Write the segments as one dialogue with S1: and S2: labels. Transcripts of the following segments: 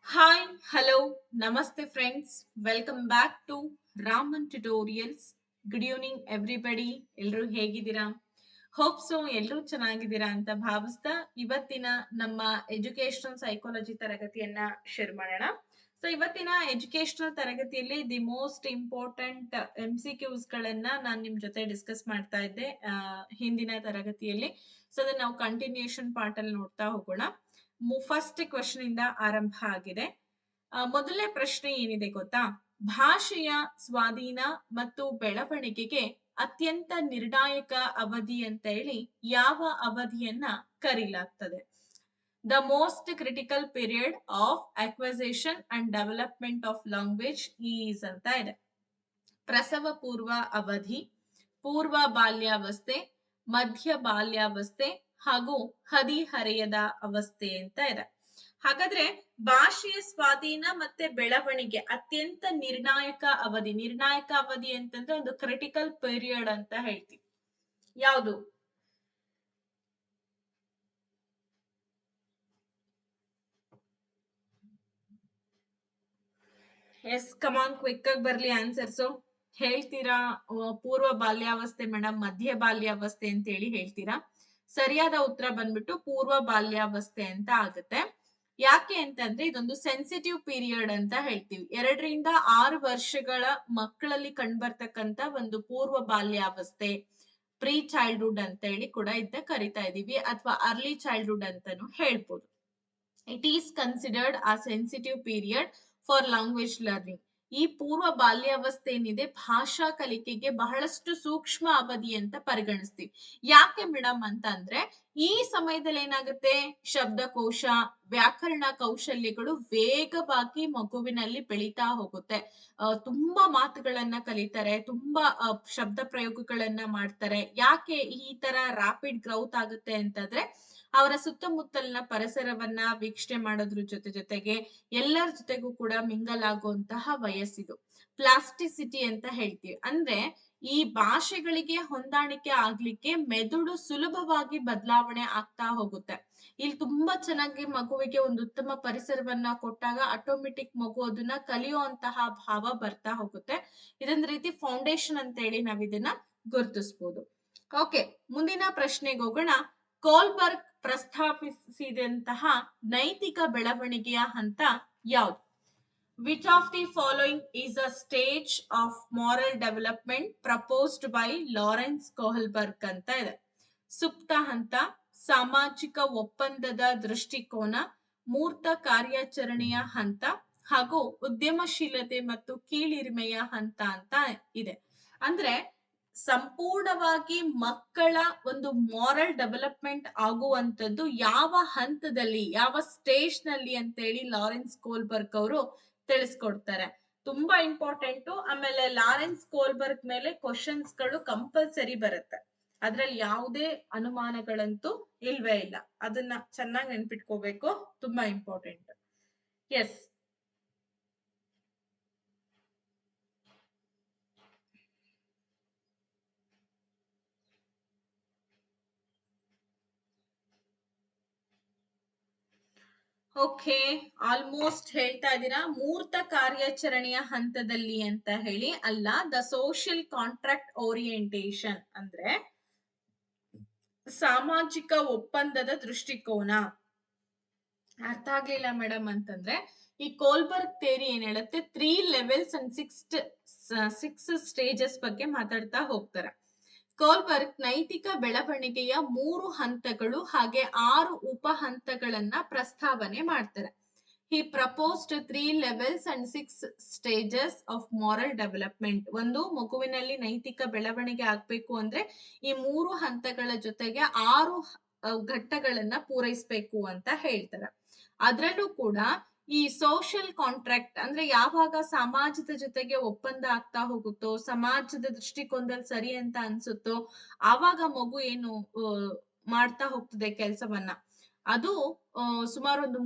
S1: Hi, hello, namaste friends. Welcome back to Raman Tutorials. Good evening everybody. ಎಲ್ಲರೂ ಹೇಗಿದ್ದೀರಾ? Hope so ಎಲ್ಲರೂ ಚೆನ್ನಾಗಿದ್ದೀರಾ ಅಂತ ಭಾವಿಸ್ತಾ ಇವತ್ತಿನ ನಮ್ಮ ಎಜುಕೇಶನಲ್ ಸೈಕಾಲಜಿ ತರಗತಿಯನ್ನ ಶುರು ಮಾಡೋಣ. ಸೊ ಇವತ್ತಿನ ಎಜುಕೇಶನಲ್ ತರಗತಿಯಲ್ಲಿ ದಿ ಮೋಸ್ಟ್ ಇಂಪಾರ್ಟೆಂಟ್ MCQs ಗಳನ್ನ ನಾನು ನಿಮ್ ಜೊತೆ ಡಿಸ್ಕಸ್ ಮಾಡ್ತಾ ಇದ್ದೆ ಹಿಂದಿನ ತರಗತಿಯಲ್ಲಿ. ಸೊ ಅದನ್ನ ನಾವು ಕಂಟಿನ್ಯೂಷನ್ ಪಾರ್ಟ್ ಅಲ್ಲಿ ನೋಡ್ತಾ ಹೋಗೋಣ. ಫಸ್ಟ್ ಕ್ವೆಶನ್ ಇಂದ ಆರಂಭ ಆಗಿದೆ. ಮೊದಲನೇ ಪ್ರಶ್ನೆ ಏನಿದೆ ಗೊತ್ತಾ? ಭಾಷೆಯ ಸ್ವಾಧೀನ ಮತ್ತು ಬೆಳವಣಿಗೆಗೆ ಅತ್ಯಂತ ನಿರ್ಣಾಯಕ ಅವಧಿ ಅಂತ ಹೇಳಿ ಯಾವ ಅವಧಿಯನ್ನ ಕರೀಲಾಗ್ತದೆ? The most critical period of acquisition and development of language is ಅಂತ ಇದೆ. ಪ್ರಸವ ಪೂರ್ವ ಅವಧಿ, ಪೂರ್ವ ಬಾಲ್ಯಾವಸ್ಥೆ, ಮಧ್ಯ ಬಾಲ್ಯಾವಸ್ಥೆ ಹಾಗೂ ಹದಿಹರೆಯದ ಅವಸ್ಥೆ ಅಂತ ಇದೆ. ಹಾಗಾದ್ರೆ ಭಾಷೆಯ ಸ್ವಾಧೀನ ಮತ್ತೆ ಬೆಳವಣಿಗೆ ಅತ್ಯಂತ ನಿರ್ಣಾಯಕ ಅವಧಿ ಅಂತಂದ್ರೆ ಒಂದು ಕ್ರಿಟಿಕಲ್ ಪೀರಿಯಡ್ ಅಂತ ಹೇಳ್ತೀವಿ. ಯಾವುದು? ಎಸ್, ಕಮಾನ್, ಕ್ವಿಕ್ ಆಗಿ ಬರ್ಲಿ ಆನ್ಸರ್ಸು. ಹೇಳ್ತೀರಾ? ಪೂರ್ವ ಬಾಲ್ಯಾವಸ್ಥೆ ಮೇಡಮ್, ಮಧ್ಯ ಬಾಲ್ಯಾವಸ್ಥೆ ಅಂತ ಹೇಳಿ ಹೇಳ್ತೀರಾ. ಸರಿಯಾದ ಉತ್ತರ ಬಂದ್ಬಿಟ್ಟು ಪೂರ್ವ ಬಾಲ್ಯಾವಸ್ಥೆ ಅಂತ ಆಗುತ್ತೆ. ಯಾಕೆ ಅಂತಂದ್ರೆ ಇದೊಂದು ಸೆನ್ಸಿಟಿವ್ ಪೀರಿಯಡ್ ಅಂತ ಹೇಳ್ತೀವಿ. 2 ರಿಂದ 6 ವರ್ಷಗಳ ಮಕ್ಕಳಲ್ಲಿ ಕಂಡ್ಬರ್ತಕ್ಕಂತ ಒಂದು ಪೂರ್ವ ಬಾಲ್ಯಾವಸ್ಥೆ, ಪ್ರೀ ಚೈಲ್ಡ್ಹುಡ್ ಅಂತ ಹೇಳಿ ಕೂಡ ಇದನ್ನ ಕರಿತಾ ಇದೀವಿ, ಅಥವಾ ಅರ್ಲಿ ಚೈಲ್ಡ್ಹುಡ್ ಅಂತಾನು ಹೇಳ್ಬೋದು. ಇಟ್ ಈಸ್ ಕನ್ಸಿಡರ್ಡ್ ಆ sensitive period for language learning. ಈ ಪೂರ್ವ ಬಾಲ್ಯಾವಸ್ಥೆ ಏನಿದೆ ಭಾಷಾ ಕಲಿಕೆಗೆ ಬಹಳಷ್ಟು ಸೂಕ್ಷ್ಮ ಅವಧಿ ಅಂತ ಪರಿಗಣಿಸ್ತೀವಿ. ಯಾಕೆ ಮೇಡಮ್ ಅಂತ ಅಂದ್ರೆ ಈ ಸಮಯದಲ್ಲಿ ಏನಾಗುತ್ತೆ, ಶಬ್ದಕೋಶ, ವ್ಯಾಕರಣ ಕೌಶಲ್ಯಗಳು ವೇಗವಾಗಿ ಮಗುವಿನಲ್ಲಿ ಬೆಳೀತಾ ಹೋಗುತ್ತೆ. ತುಂಬಾ ಮಾತುಗಳನ್ನ ಕಲಿತಾರೆ, ತುಂಬಾ ಶಬ್ದ ಪ್ರಯೋಗಗಳನ್ನ ಮಾಡ್ತಾರೆ. ಯಾಕೆ ಈ ತರ ರಾಪಿಡ್ ಗ್ರೌತ್ ಆಗುತ್ತೆ ಅಂತಂದ್ರೆ ಅವರ ಸುತ್ತಮುತ್ತಲಿನ ಪರಿಸರವನ್ನ ವೀಕ್ಷಣೆ ಮಾಡೋದ್ರ ಜೊತೆಗೆ ಎಲ್ಲರ ಜೊತೆಗೂ ಕೂಡ ಮಿಂಗಲ್ ಆಗುವಂತಹ ವಯಸ್ಸಿದು. ಪ್ಲಾಸ್ಟಿಸಿಟಿ ಅಂತ ಹೇಳ್ತೀವಿ. ಅಂದ್ರೆ ಈ ಭಾಷೆಗಳಿಗೆ ಹೊಂದಾಣಿಕೆ ಆಗ್ಲಿಕ್ಕೆ ಮೆದುಳು ಸುಲಭವಾಗಿ ಬದಲಾವಣೆ ಆಗ್ತಾ ಹೋಗುತ್ತೆ. ಇಲ್ಲಿ ತುಂಬಾ ಚೆನ್ನಾಗಿ ಮಗುವಿಗೆ ಒಂದು ಉತ್ತಮ ಪರಿಸರವನ್ನ ಕೊಟ್ಟಾಗ ಆಟೋಮೆಟಿಕ್ ಮಗು ಅದನ್ನ ಕಲಿಯುವಂತಹ ಭಾವ ಬರ್ತಾ ಹೋಗುತ್ತೆ. ಇದೊಂದು ರೀತಿ ಫೌಂಡೇಶನ್ ಅಂತ ಹೇಳಿ ನಾವ್ ಇದನ್ನ ಗುರುತಿಸಬಹುದು. ಓಕೆ, ಮುಂದಿನ ಪ್ರಶ್ನೆಗೆ ಹೋಗೋಣ. ಕೋಲ್ಬರ್ಗ್ ಪ್ರಸ್ತಾಪಿಸಿದಂತಹ ನೈತಿಕ ಬೆಳವಣಿಗೆಯ ಹಂತ ಯಾವುದು? Which of the following is a stage of moral development proposed by Lawrence Kohlberg ಅಂತ ಇದೆ. ಸುಪ್ತ ಹಂತ, ಸಾಮಾಜಿಕ ಒಪ್ಪಂದದ ದೃಷ್ಟಿಕೋನ, ಮೂರ್ತ ಕಾರ್ಯಾಚರಣೆಯ ಹಂತ ಹಾಗೂ ಉದ್ಯಮಶೀಲತೆ ಮತ್ತು ಕೀಳಿರಿಮೆಯ ಹಂತ ಅಂತ ಇದೆ. ಅಂದ್ರೆ ಸಂಪೂರ್ಣವಾಗಿ ಮಕ್ಕಳ ಒಂದು ಮಾರಲ್ ಡೆವಲಪ್ಮೆಂಟ್ ಆಗುವಂತದ್ದು ಯಾವ ಹಂತದಲ್ಲಿ, ಯಾವ ಸ್ಟೇಜ್ ನಲ್ಲಿ ಅಂತ ಹೇಳಿ ಲಾರೆನ್ಸ್ ಕೋಲ್ಬರ್ಗ್ ಅವರು ತಿಳಿಸ್ಕೊಡ್ತಾರೆ. ತುಂಬಾ ಇಂಪಾರ್ಟೆಂಟ್. ಆಮೇಲೆ ಲಾರೆನ್ಸ್ ಕೋಲ್ಬರ್ಗ್ ಮೇಲೆ ಕ್ವಶನ್ಸ್ ಗಳು ಕಂಪಲ್ಸರಿ ಬರುತ್ತೆ. ಅದ್ರಲ್ಲಿ ಯಾವುದೇ ಅನುಮಾನಗಳಂತೂ ಇಲ್ವೇ ಇಲ್ಲ. ಅದನ್ನ ಚೆನ್ನಾಗಿ ನೆನ್ಪಿಟ್ಕೋಬೇಕು, ತುಂಬಾ ಇಂಪಾರ್ಟೆಂಟ್. ಎಸ್, ಓಕೆ, ಆಲ್ಮೋಸ್ಟ್ ಹೇಳ್ತಾ ಇದ್ದೀರಾ. ಮೂರ್ತ ಕಾರ್ಯಾಚರಣೆಯ ಹಂತದಲ್ಲಿ ಅಂತ ಹೇಳಿ ಅಲ್ಲ, ದ ಸೋಷಿಯಲ್ ಕಾಂಟ್ರಾಕ್ಟ್ ಓರಿಯೆಂಟೇಶನ್ ಅಂದ್ರೆ ಸಾಮಾಜಿಕ ಒಪ್ಪಂದದ ದೃಷ್ಟಿಕೋನ. ಅರ್ಥ ಆಗ್ಲಿಲ್ಲ ಮೇಡಮ್ ಅಂತಂದ್ರೆ ಈ ಕೋಲ್ಬರ್ಗ್ ಥಿಯರಿ ಏನ್ ಹೇಳುತ್ತೆ, 3 ಲೆವೆಲ್ಸ್ ಅಂಡ್ 6 ಸ್ಟೇಜಸ್ ಬಗ್ಗೆ ಮಾತಾಡ್ತಾ ಹೋಗ್ತಾರೆ. ಕೋಲ್ಬರ್ಗ್ ನೈತಿಕ ಬೆಳವಣಿಗೆಯ 3 ಹಂತಗಳು ಹಾಗೆ 6 ಉಪ ಹಂತಗಳನ್ನ ಪ್ರಸ್ತಾವನೆ ಮಾಡ್ತಾರೆ. He proposed 3 levels and 6 stages of moral development. ಒಂದು ಮಗುವಿನಲ್ಲಿ ನೈತಿಕ ಬೆಳವಣಿಗೆ ಆಗ್ಬೇಕು ಅಂದ್ರೆ ಈ 3 ಹಂತಗಳ ಜೊತೆಗೆ 6 ಘಟ್ಟಗಳನ್ನ ಪೂರೈಸಬೇಕು ಅಂತ ಹೇಳ್ತಾರೆ. ಅದರಲ್ಲೂ ಕೂಡ ಈ ಸೋಷಿಯಲ್ ಕಾಂಟ್ರಾಕ್ಟ್ ಅಂದ್ರೆ ಯಾವಾಗ ಸಮಾಜದ ಜೊತೆಗೆ ಒಪ್ಪಂದ ಆಗ್ತಾ ಹೋಗುತ್ತೋ, ಸಮಾಜದ ದೃಷ್ಟಿಕೋನದಲ್ಲಿ ಸರಿ ಅಂತ ಅನ್ಸುತ್ತೋ, ಆವಾಗ ಮಗು ಏನು ಮಾಡ್ತಾ ಹೋಗ್ತದೆ ಕೆಲಸವನ್ನ. ಅದು ಸುಮಾರು ಒಂದು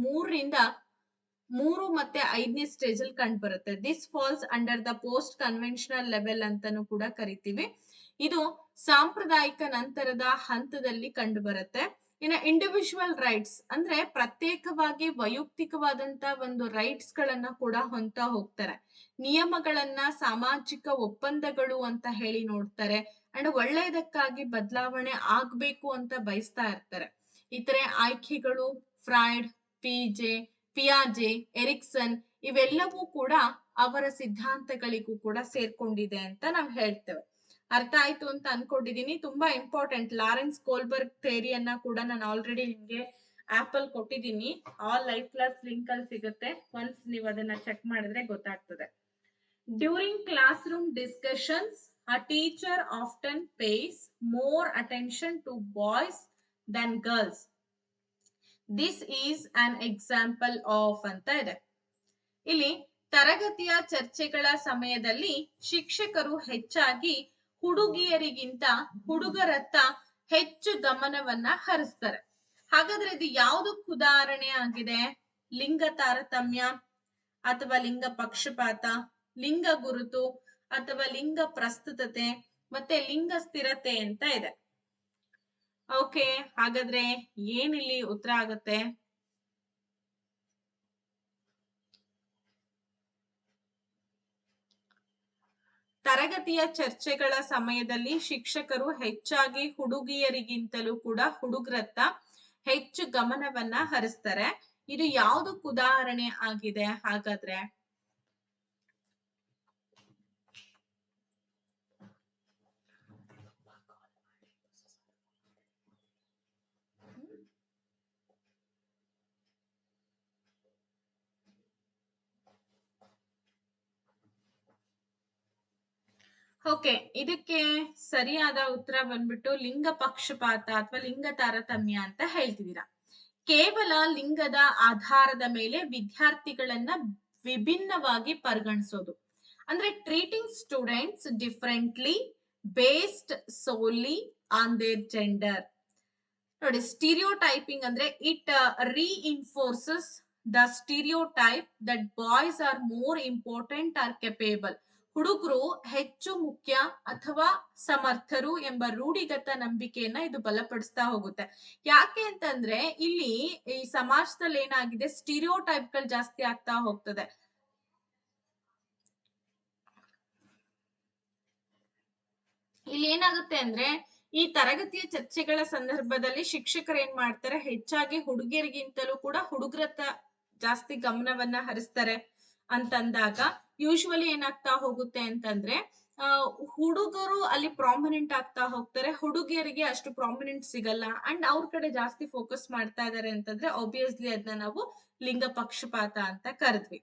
S1: 3 ಮತ್ತೆ 5ನೇ ಸ್ಟೇಜ್ ಅಲ್ಲಿ ಕಂಡು ಬರುತ್ತೆ. This falls under the post conventional level ಅಂತಾನು ಕೂಡ ಕರಿತೀವಿ. ಇದು ಸಾಂಪ್ರದಾಯಿಕ ನಂತರದ ಹಂತದಲ್ಲಿ ಕಂಡು ಬರುತ್ತೆ. ಇನ್ನು ಇಂಡಿವಿಜುವಲ್ ರೈಟ್ಸ್ ಅಂದ್ರೆ ಪ್ರತ್ಯೇಕವಾಗಿ ವೈಯಕ್ತಿಕವಾದಂತ ಒಂದು ರೈಟ್ಸ್ ಗಳನ್ನ ಕೂಡ ಹೊಂದ್ತಾ ಹೋಗ್ತಾರೆ. ನಿಯಮಗಳನ್ನ ಸಾಮಾಜಿಕ ಒಪ್ಪಂದಗಳು ಅಂತ ಹೇಳಿ ನೋಡ್ತಾರೆ. ಅಂಡ್ ಒಳ್ಳೆಯದಕ್ಕಾಗಿ ಬದಲಾವಣೆ ಆಗ್ಬೇಕು ಅಂತ ಬಯಸ್ತಾ ಇರ್ತಾರೆ. ಇತರೆ ಆಯ್ಕೆಗಳು ಫ್ರಾಯ್ಡ್, ಪಿಯಾಜೆ, ಎರಿಕ್ಸನ್ ಇವೆಲ್ಲವೂ ಕೂಡ ಅವರ ಸಿದ್ಧಾಂತಗಳಿಗೂ ಕೂಡ ಸೇರ್ಕೊಂಡಿದೆ ಅಂತ ನಾವು ಹೇಳ್ತೇವೆ. ಅರ್ಥ ಆಯ್ತು ಅಂತ ಅನ್ಕೊಂಡಿದೀನಿ. ತುಂಬಾ ಇಂಪಾರ್ಟೆಂಟ್. ಲಾರೆನ್ಸ್ ಕೋಲ್ಬರ್ಗ್ ಥಿಯರಿಯನ್ನ ಕೂಡ ನಾನು ಆಲ್ರೆಡಿ ನಿಮ್ಗೆ ಆಪ್ ಅಲ್ಲಿ ಕೊಟ್ಟಿದ್ದೀನಿ. ಆಲ್ ಲೈವ್ ಕ್ಲಾಸ್ ಲಿಂಕ್ ಅಲ್ಲಿ ಸಿಗುತ್ತೆ. ಒನ್ಸ್ ನೀವು ಅದನ್ನ ಚೆಕ್ ಮಾಡಿದ್ರೆ ಗೊತ್ತಾಗ್ತದೆ. During class room discussions a teacher often pays more attention to boys than girls. This is an example of ಅಂತ ಇದೆ. ಇಲ್ಲಿ ತರಗತಿಯ ಚರ್ಚೆಗಳ ಸಮಯದಲ್ಲಿ ಶಿಕ್ಷಕರು ಹೆಚ್ಚಾಗಿ ಹುಡುಗಿಯರಿಗಿಂತ ಹುಡುಗರತ್ತ ಹೆಚ್ಚು ಗಮನವನ್ನ ಹರಿಸ್ತಾರೆ. ಹಾಗಾದ್ರೆ ಇದು ಯಾವುದಕ್ಕೆ ಉದಾಹರಣೆ ಆಗಿದೆ? ಲಿಂಗ ತಾರತಮ್ಯ ಅಥವಾ ಲಿಂಗ ಪಕ್ಷಪಾತ, ಲಿಂಗ ಗುರುತು ಅಥವಾ ಲಿಂಗ ಪ್ರಸ್ತುತತೆ ಮತ್ತೆ ಲಿಂಗ ಸ್ಥಿರತೆ ಅಂತ ಇದೆ. ಓಕೆ, ಹಾಗಾದ್ರೆ ಏನಿಲ್ಲಿ ಉತ್ತರ ಆಗುತ್ತೆ? ತರಗತಿಯ ಚರ್ಚೆಗಳ ಸಮಯದಲ್ಲಿ ಶಿಕ್ಷಕರು ಹೆಚ್ಚಾಗಿ ಹುಡುಗಿಯರಿಗಿಂತಲೂ ಕೂಡ ಹುಡುಗರತ್ತ ಹೆಚ್ಚು ಗಮನವನ್ನ ಹರಿಸ್ತಾರೆ. ಇದು ಯಾವುದಕ್ಕೆ ಉದಾಹರಣೆ ಆಗಿದೆ ಹಾಗಾದ್ರೆ? ಓಕೆ, ಇದಕ್ಕೆ ಸರಿಯಾದ ಉತ್ತರ ಬಂದ್ಬಿಟ್ಟು ಲಿಂಗ ಪಕ್ಷಪಾತ ಅಥವಾ ಲಿಂಗ ತಾರತಮ್ಯ ಅಂತ ಹೇಳ್ತಿದ್ದೀರಾ. ಕೇವಲ ಲಿಂಗದ ಆಧಾರದ ಮೇಲೆ ವಿದ್ಯಾರ್ಥಿಗಳನ್ನ ವಿಭಿನ್ನವಾಗಿ ಪರಿಗಣಿಸೋದು ಅಂದ್ರೆ treating students differently based solely on their gender. ನೋಡಿ, ಸ್ಟೀರಿಯೋಟೈಪಿಂಗ್ ಅಂದ್ರೆ it reinforces the stereotype that boys are more important are capable. ಹುಡುಗರು ಹೆಚ್ಚು ಮುಖ್ಯ ಅಥವಾ ಸಮರ್ಥರು ಎಂಬ ರೂಢಿಗತ ನಂಬಿಕೆಯನ್ನ ಇದು ಬಲಪಡಿಸ್ತಾ ಹೋಗುತ್ತೆ. ಯಾಕೆ ಅಂತಂದ್ರೆ ಇಲ್ಲಿ ಈ ಸಮಾಜದಲ್ಲಿ ಏನಾಗಿದೆ, ಸ್ಟೀರಿಯೋಟೈಪ್ ಗಳು ಜಾಸ್ತಿ ಆಗ್ತಾ ಹೋಗ್ತದೆ. ಇಲ್ಲಿ ಏನಾಗುತ್ತೆ ಅಂದ್ರೆ ಈ ತರಗತಿಯ ಚರ್ಚೆಗಳ ಸಂದರ್ಭದಲ್ಲಿ ಶಿಕ್ಷಕರು ಏನ್ ಮಾಡ್ತಾರೆ, ಹೆಚ್ಚಾಗಿ ಹುಡುಗಿಯರಿಗಿಂತಲೂ ಕೂಡ ಹುಡುಗರತ್ತ ಜಾಸ್ತಿ ಗಮನವನ್ನ ಹರಿಸ್ತಾರೆ ಅಂತಂದಾಗ ಯೂಶುವಲಿ ಏನಾಗ್ತಾ ಹೋಗುತ್ತೆ ಅಂತಂದ್ರೆ ಹುಡುಗರು ಅಲ್ಲಿ ಪ್ರಾಮಿನೆಂಟ್ ಆಗ್ತಾ ಹೋಗ್ತಾರೆ, ಹುಡುಗಿಯರಿಗೆ ಅಷ್ಟು ಪ್ರಾಮಿನೆಂಟ್ ಸಿಗಲ್ಲ. ಅಂಡ್ ಅವ್ರ ಕಡೆ ಜಾಸ್ತಿ ಫೋಕಸ್ ಮಾಡ್ತಾ ಇದಾರೆ ಅಂತಂದ್ರೆ ಆಬ್ವಿಯಸ್ಲಿ ಅದನ್ನ ನಾವು ಲಿಂಗ ಪಕ್ಷಪಾತ ಅಂತ ಕರೆದ್ವಿ.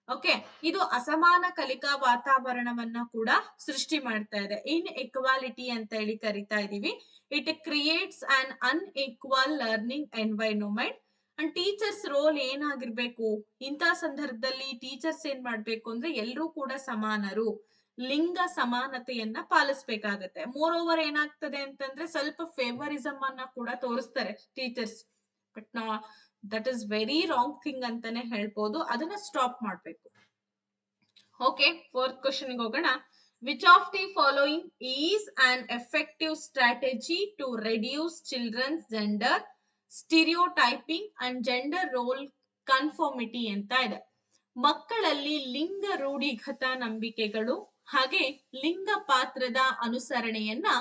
S1: ಓಕೆ, ಇದು ಅಸಮಾನ ಕಲಿಕಾ ವಾತಾವರಣವನ್ನ ಕೂಡ ಸೃಷ್ಟಿ ಮಾಡ್ತಾ ಇದೆ. ಇನ್ ಇಕ್ವಾಲಿಟಿ ಅಂತ ಹೇಳಿ ಕರಿತಾ ಇದೀವಿ. It creates an unequal learning environment. And teachers role ಏನಾಗಿರ್ಬೇಕು ಇಂಥ ಸಂದರ್ಭದಲ್ಲಿ? ಟೀಚರ್ಸ್ ಏನ್ ಮಾಡ್ಬೇಕು ಅಂದ್ರೆ ಎಲ್ರೂ ಕೂಡ ಸಮಾನರು, ಲಿಂಗ ಸಮಾನತೆಯನ್ನ ಪಾಲಿಸ್ಬೇಕಾಗತ್ತೆ. ಮೋರ್ ಓವರ್ ಏನಾಗ್ತದೆ ಅಂತಂದ್ರೆ ಸ್ವಲ್ಪ ಫೇವರಿಸಮ್ ಅನ್ನ ಕೂಡ ತೋರಿಸ್ತಾರೆ teachers. But that is very wrong thing ಅಂತಾನೆ ಹೇಳ್ಬೋದು. ಅದನ್ನ ಸ್ಟಾಪ್ ಮಾಡ್ಬೇಕು. ಓಕೆ, ಫೋರ್ತ್ ಕ್ವಶನ್ ಹೋಗೋಣ. Which of the following is an effective strategy to reduce children's gender stereotyping and gender role conformity ಅಂತ ಇದೆ. ಮಕ್ಕಳಲ್ಲಿ ಲಿಂಗ ರೂಢಿಗತ ನಂಬಿಕೆಗಳು ಹಾಗೆ ಲಿಂಗ ಪಾತ್ರದ ಅನುಸರಣೆಯನ್ನ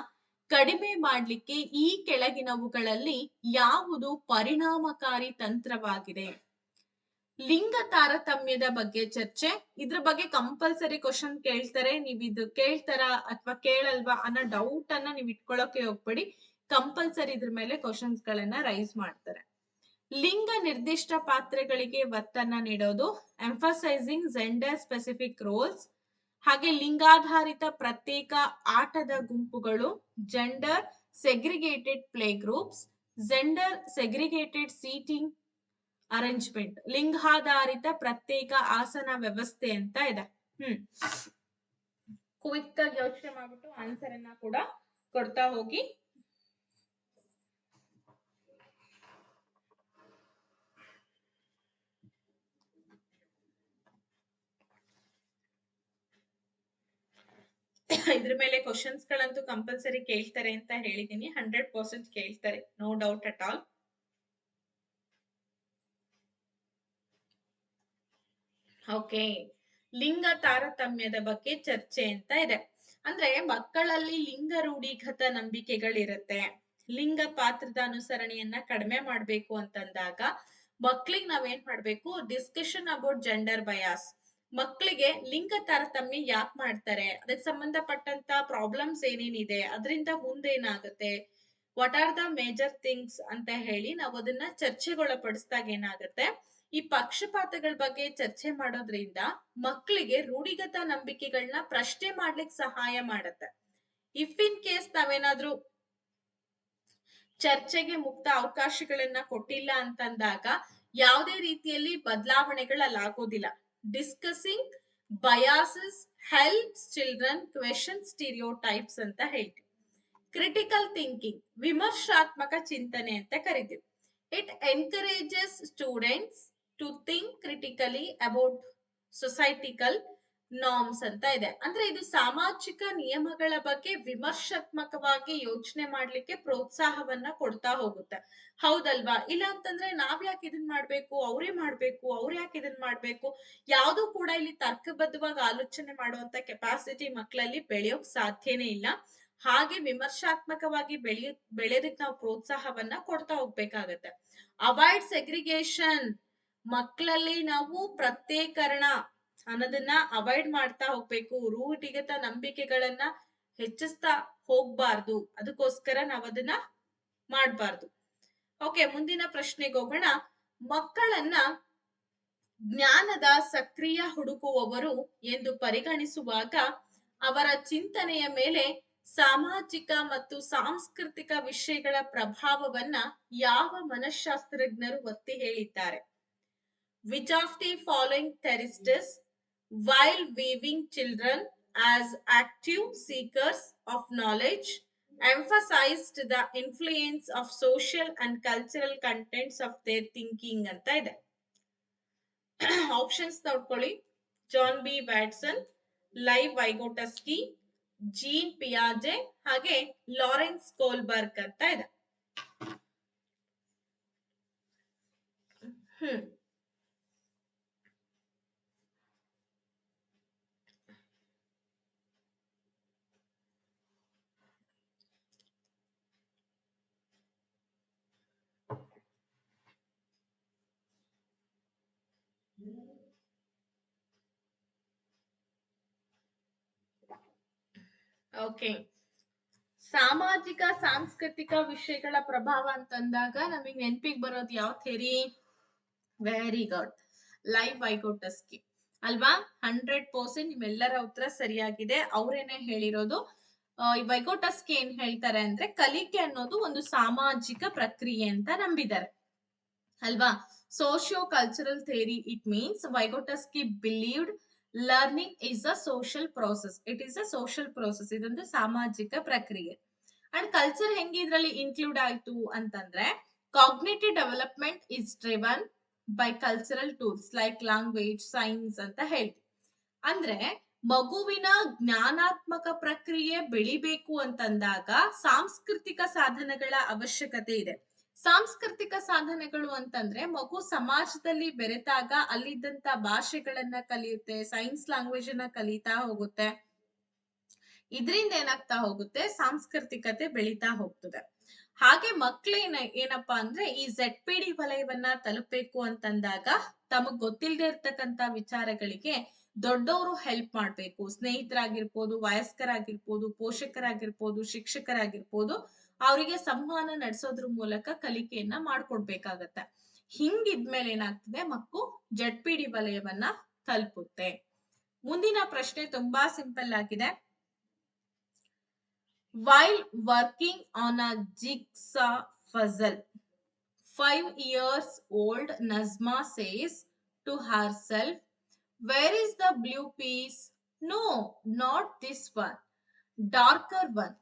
S1: ಕಡಿಮೆ ಮಾಡ್ಲಿಕ್ಕೆ ಈ ಕೆಳಗಿನವುಗಳಲ್ಲಿ ಯಾವುದು ಪರಿಣಾಮಕಾರಿ ತಂತ್ರವಾಗಿದೆ? ಲಿಂಗ ತಾರತಮ್ಯದ ಬಗ್ಗೆ ಚರ್ಚೆ. ಇದ್ರ ಬಗ್ಗೆ ಕಂಪಲ್ಸರಿ ಕ್ವಶನ್ ಕೇಳ್ತಾರೆ. ನೀವು ಇದು ಕೇಳ್ತಾರ ಅಥವಾ ಕೇಳಲ್ವಾ ಅನ್ನೋ ಡೌಟ್ ಅನ್ನ ನೀವು ಇಟ್ಕೊಳ್ಳೋಕೆ ಹೋಗ್ಬೇಡಿ. ಕಂಪಲ್ಸರಿ ಇದ್ರ ಮೇಲೆ ಕ್ವಶನ್ಸ್ ಗಳನ್ನ ರೈಸ್ ಮಾಡ್ತಾರೆ. ಲಿಂಗ ನಿರ್ದಿಷ್ಟ ಪಾತ್ರಗಳಿಗೆ ಒತ್ತನ್ನ ನೀಡೋದು, ಎಂಫಸೈಸಿಂಗ್ ಜೆಂಡರ್ ಸ್ಪೆಸಿಫಿಕ್ ರೋಲ್ಸ್. ಹಾಗೆ ಲಿಂಗಾಧಾರಿತ ಪ್ರತ್ಯೇಕ ಆಟದ ಗುಂಪುಗಳು, gender segregated play groups, gender segregated seating arrangement, ಲಿಂಗಾಧಾರಿತ ಪ್ರತ್ಯೇಕ ಆಸನ ವ್ಯವಸ್ಥೆ ಅಂತ ಇದೆ. ಕ್ವಿಕ್ ಆಗಿ ಯೋಚನೆ ಮಾಡ್ಬಿಟ್ಟು ಆನ್ಸರ್ ಅನ್ನ ಕೂಡ ಕೊಡ್ತಾ ಹೋಗಿ. ಇದ್ರ ಮೇಲೆ ಕ್ವಶನ್ಸ್ ಗಳಂತೂ ಕಂಪಲ್ಸರಿ ಕೇಳ್ತಾರೆ ಅಂತ ಹೇಳಿದೀನಿ. 100% ಕೇಳ್ತಾರೆ, no doubt at all. Okay, ಲಿಂಗ ತಾರತಮ್ಯದ ಬಗ್ಗೆ ಚರ್ಚೆ ಅಂತ ಇದೆ. ಅಂದ್ರೆ ಮಕ್ಕಳಲ್ಲಿ ಲಿಂಗ ರೂಢಿಗತ ನಂಬಿಕೆಗಳಿರುತ್ತೆ. ಲಿಂಗ ಪಾತ್ರದ ಅನುಸರಣೆಯನ್ನ ಕಡಿಮೆ ಮಾಡ್ಬೇಕು ಅಂತಂದಾಗ ಮಕ್ಳಿಗೆ ನಾವೇನ್ ಮಾಡ್ಬೇಕು, ಡಿಸ್ಕಷನ್ ಅಬೌಟ್ ಜೆಂಡರ್ ಬಯಾಸ್. ಮಕ್ಕಳಿಗೆ ಲಿಂಗ ತಾರತಮ್ಯ ಯಾಕೆ ಮಾಡ್ತಾರೆ, ಅದಕ್ಕೆ ಸಂಬಂಧಪಟ್ಟಂತ ಪ್ರಾಬ್ಲಮ್ಸ್ ಏನೇನಿದೆ, ಅದರಿಂದ ಮುಂದೇನಾಗುತ್ತೆ, what are the major things ಅಂತ ಹೇಳಿ ನಾವು ಅದನ್ನ ಚರ್ಚೆಗೊಳಪಡಿಸಿದಾಗ ಏನಾಗುತ್ತೆ, ಈ ಪಕ್ಷಪಾತಗಳ ಬಗ್ಗೆ ಚರ್ಚೆ ಮಾಡೋದ್ರಿಂದ ಮಕ್ಕಳಿಗೆ ರೂಢಿಗತ ನಂಬಿಕೆಗಳನ್ನ ಪ್ರಶ್ನೆ ಮಾಡ್ಲಿಕ್ಕೆ ಸಹಾಯ ಮಾಡುತ್ತೆ. ಇಫ್ ಇನ್ ಕೇಸ್ ನಾವೇನಾದ್ರೂ ಚರ್ಚೆಗೆ ಮುಕ್ತ ಅವಕಾಶಗಳನ್ನ ಕೊಟ್ಟಿಲ್ಲ ಅಂತಂದಾಗ ಯಾವುದೇ ರೀತಿಯಲ್ಲಿ ಬದಲಾವಣೆಗಳಲ್ಲಾಗೋದಿಲ್ಲ. Discussing biases helps children question stereotypes ಅಂತ ಹೇಳ್ತೀವಿ. ಕ್ರಿಟಿಕಲ್ ಥಿಂಕಿಂಗ್, ವಿಮರ್ಶಾತ್ಮಕ ಚಿಂತನೆ ಅಂತ ಕರಿತೀವಿ. It encourages students to think critically about societal norms ಅಂತ ಇದೆ. ಅಂದ್ರೆ ಇದು ಸಾಮಾಜಿಕ ನಿಯಮಗಳ ಬಗ್ಗೆ ವಿಮರ್ಶಾತ್ಮಕವಾಗಿ ಯೋಚನೆ ಮಾಡ್ಲಿಕ್ಕೆ ಪ್ರೋತ್ಸಾಹವನ್ನ ಕೊಡ್ತಾ ಹೋಗುತ್ತೆ. ಹೌದಲ್ವಾ? ಇಲ್ಲ ಅಂತಂದ್ರೆ ನಾವ್ ಯಾಕೆ ಇದನ್ ಮಾಡ್ಬೇಕು, ಅವ್ರೇ ಮಾಡ್ಬೇಕು, ಅವ್ರ ಯಾಕೆ ಇದನ್ ಮಾಡ್ಬೇಕು, ಯಾವ್ದು ಕೂಡ ಇಲ್ಲಿ ತರ್ಕಬದ್ಧವಾಗಿ ಆಲೋಚನೆ ಮಾಡುವಂತ ಕೆಪಾಸಿಟಿ ಮಕ್ಕಳಲ್ಲಿ ಬೆಳೆಯೋಕ್ ಸಾಧ್ಯನೇ ಇಲ್ಲ. ಹಾಗೆ ವಿಮರ್ಶಾತ್ಮಕವಾಗಿ ಬೆಳೆಯೋದಕ್ಕೆ ನಾವು ಪ್ರೋತ್ಸಾಹವನ್ನ ಕೊಡ್ತಾ ಹೋಗ್ಬೇಕಾಗತ್ತೆ. ಅವಾಯ್ಡ್ ಸೆಗ್ರಿಗೇಷನ್, ಮಕ್ಕಳಲ್ಲಿ ನಾವು ಪ್ರತ್ಯೇಕರಣ ಅನ್ನೋದನ್ನ ಅವಾಯ್ಡ್ ಮಾಡ್ತಾ ಹೋಗ್ಬೇಕು. ರೂಢಿಗತ ನಂಬಿಕೆಗಳನ್ನ ಹೆಚ್ಚಿಸ್ತಾ ಹೋಗ್ಬಾರ್ದು, ಅದಕ್ಕೋಸ್ಕರ ನಾವ್ ಅದನ್ನ ಮಾಡ್ಬಾರ್ದು. ಓಕೆ, ಮುಂದಿನ ಪ್ರಶ್ನೆಗೆ ಹೋಗೋಣ. ಮಕ್ಕಳನ್ನ ಜ್ಞಾನದ ಸಕ್ರಿಯ ಹುಡುಕುವವರು ಎಂದು ಪರಿಗಣಿಸುವಾಗ ಅವರ ಚಿಂತನೆಯ ಮೇಲೆ ಸಾಮಾಜಿಕ ಮತ್ತು ಸಾಂಸ್ಕೃತಿಕ ವಿಷಯಗಳ ಪ್ರಭಾವವನ್ನ ಯಾವ ಮನಃಶಾಸ್ತ್ರಜ್ಞರು ಒತ್ತಿ ಹೇಳಿದ್ದಾರೆ? Which of the following theorists, while viewing children as active seekers of knowledge, emphasized the influence of social and cultural contents of their thinking ಅಂತ ಇದೆ. ಆಪ್ಷನ್ಸ್ ನೋಡ್ಕೊಳ್ಳಿ. John B Watson, Lev Vygotsky, Jean ಪಿಯಾಜೆ, ಹಾಗೆ Lawrence Kohlberg ಅಂತ ಇದೆ. Okay, ಸಾಮಾಜಿಕ ಸಾಂಸ್ಕೃತಿಕ ವಿಷಯಗಳ ಪ್ರಭಾವ ಅಂತಂದಾಗ ನಮಗೆ ನೆನಪಿಗೆ ಬರೋದು ಯಾವ theory? Very good, live Vygotsky ಅಲ್ವಾ? 100% ನಿಮ್ಮೆಲ್ಲರ ಉತ್ತರ ಸರಿಯಾಗಿದೆ. ಅವ್ರೇನೆ ಹೇಳಿರೋದು. ಈ ವೈಗೋಟಸ್ಕಿ ಏನ್ ಹೇಳ್ತಾರೆ ಅಂದ್ರೆ, ಕಲಿಕೆ ಅನ್ನೋದು ಒಂದು ಸಾಮಾಜಿಕ ಪ್ರಕ್ರಿಯೆ ಅಂತ ನಂಬಿದ್ದಾರೆ ಅಲ್ವಾ? Socio cultural theory it means Vygotsky believed learning is a social process. It is a social process, ಇದೊಂದು ಸಾಮಾಜಿಕ ಪ್ರಕ್ರಿಯೆ. ಅಂಡ್ ಕಲ್ಚರ್ ಹೆಂಗೆ ಇದ್ರಲ್ಲಿ ಇನ್ಕ್ಲೂಡ್ ಆಯ್ತು ಅಂತಂದ್ರೆ, cognitive development is driven by cultural tools like language, science ಅಂತ ಹೇಳ್ತೀವಿ. ಅಂದ್ರೆ ಮಗುವಿನ ಜ್ಞಾನಾತ್ಮಕ ಪ್ರಕ್ರಿಯೆ ಬೆಳಿಬೇಕು ಅಂತಂದಾಗ ಸಾಂಸ್ಕೃತಿಕ ಸಾಧನಗಳ ಅವಶ್ಯಕತೆ ಇದೆ. ಸಾಂಸ್ಕೃತಿಕ ಸಾಧನೆಗಳು ಅಂತಂದ್ರೆ ಮಗು ಸಮಾಜದಲ್ಲಿ ಬೆರೆತಾಗ ಅಲ್ಲಿದ್ದಂತ ಭಾಷೆಗಳನ್ನ ಕಲಿಯುತ್ತೆ, ಸೈನ್ಸ್ ಲ್ಯಾಂಗ್ವೇಜ್ ಅನ್ನ ಕಲಿತಾ ಹೋಗುತ್ತೆ. ಇದರಿಂದ ಏನಾಗ್ತಾ ಹೋಗುತ್ತೆ, ಸಾಂಸ್ಕೃತಿಕತೆ ಬೆಳೀತಾ ಹೋಗ್ತದೆ. ಹಾಗೆ ಮಕ್ಳೇನ ಏನಪ್ಪಾ ಅಂದ್ರೆ ಈ ZPD ವಲಯವನ್ನ ತಲುಪಬೇಕು ಅಂತಂದಾಗ ತಮಗ್ ಗೊತ್ತಿಲ್ಲದೆ ಇರ್ತಕ್ಕಂತ ವಿಚಾರಗಳಿಗೆ ದೊಡ್ಡವರು ಹೆಲ್ಪ್ ಮಾಡ್ಬೇಕು. ಸ್ನೇಹಿತರಾಗಿರ್ಬೋದು, ವಯಸ್ಕರಾಗಿರ್ಬೋದು, ಪೋಷಕರಾಗಿರ್ಬೋದು, ಶಿಕ್ಷಕರಾಗಿರ್ಬೋದು, ಅವರಿಗೆ ಸಂವಹನ ನಡೆಸೋದ್ರ ಮೂಲಕ ಕಲಿಕೆಯನ್ನ ಮಾಡ್ಕೊಡ್ಬೇಕಾಗತ್ತೆ. ಹಿಂಗಿದ್ಮೇಲೆ ಏನಾಗ್ತದೆ, ಮಕ್ಕಳು ZPD ವಲಯವನ್ನ ತಲುಪುತ್ತೆ. ಮುಂದಿನ ಪ್ರಶ್ನೆ ತುಂಬಾ ಸಿಂಪಲ್ ಆಗಿದೆ. While working on a jigsaw puzzle, 5 years old Nazma says to herself, where is the blue piece? No, not this one. Darker one.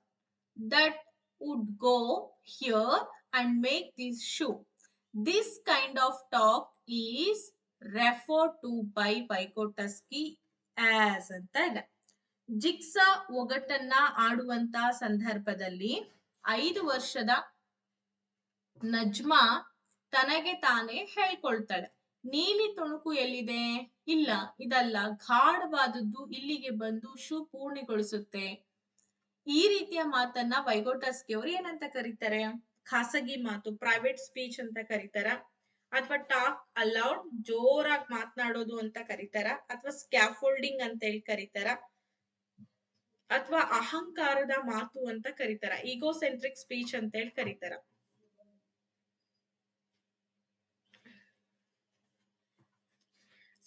S1: That would go here and make this shoe. This kind of talk is referred to by Vygotsky as ಅಂತ ಇದೆ. ಜಿಗ್ಸಾ ಒಗಟನ್ನ ಆಡುವಂತ ಸಂದರ್ಭದಲ್ಲಿ 5 ವರ್ಷದ ನಜ್ಮಾ ತನಗೆ ತಾನೇ ಹೇಳ್ಕೊಳ್ತಾಳೆ, ನೀಲಿ ತುಣುಕು ಎಲ್ಲಿದೆ? ಇಲ್ಲ, ಇದಲ್ಲ. ಗಾಢವಾದದ್ದು ಇಲ್ಲಿಗೆ ಬಂದು ಶೂ ಪೂರ್ಣಗೊಳಿಸುತ್ತೆ. ಈ ರೀತಿಯ ಮಾತನ್ನ ವೈಗೋಟಸ್ಕಿ ಅವರು ಏನಂತ ಕರೀತಾರೆ? ಖಾಸಗಿ ಮಾತು, ಪ್ರೈವೇಟ್ ಸ್ಪೀಚ್ ಅಂತ ಕರೀತಾರ, ಅಥವಾ ಟಾಕ್ ಅಲೌಡ್, ಜೋರಾಗಿ ಮಾತನಾಡೋದು ಅಂತ ಕರೀತಾರ, ಅಥವಾ ಸ್ಕ್ಯಾಫೋಲ್ಡಿಂಗ್ ಅಂತ ಹೇಳಿ ಕರೀತಾರ, ಅಥವಾ ಅಹಂಕಾರದ ಮಾತು ಅಂತ ಕರೀತಾರ, ಈಗೋಸೆಂಟ್ರಿಕ್ ಸ್ಪೀಚ್ ಅಂತ ಹೇಳಿ ಕರೀತಾರ.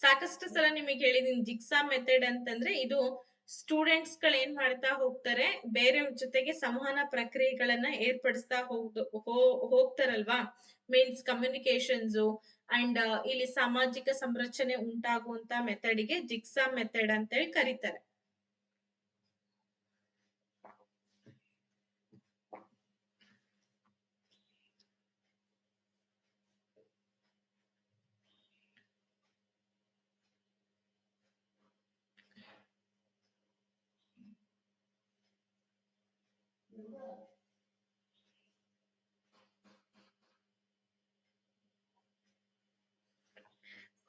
S1: ಸಾಕಷ್ಟು ಸಲ ನಿಮಗೆ ಹೇಳಿದೀನಿ ಜಿಗ್ಸಾ ಮೆಥಡ್ ಅಂತಂದ್ರೆ ಇದು ಸ್ಟೂಡೆಂಟ್ಸ್ ಗಳು ಏನ್ ಮಾಡ್ತಾ ಹೋಗ್ತಾರೆ, ಬೇರೆಯವ್ರ ಜೊತೆಗೆ ಸಂವಹನ ಪ್ರಕ್ರಿಯೆಗಳನ್ನ ಏರ್ಪಡಿಸ್ತಾ ಹೋಗ್ತಾರಲ್ವಾ, ಮೀನ್ಸ್ ಕಮ್ಯುನಿಕೇಶನ್ಸ್ ಅಂಡ್ ಇಲ್ಲಿ ಸಾಮಾಜಿಕ ಸಂರಚನೆ ಉಂಟಾಗುವಂತ ಮೆಥಡ್ಗೆ ಜಿಗ್ಸಾ ಮೆಥಡ್ ಅಂತ ಹೇಳಿ ಕರೀತಾರೆ.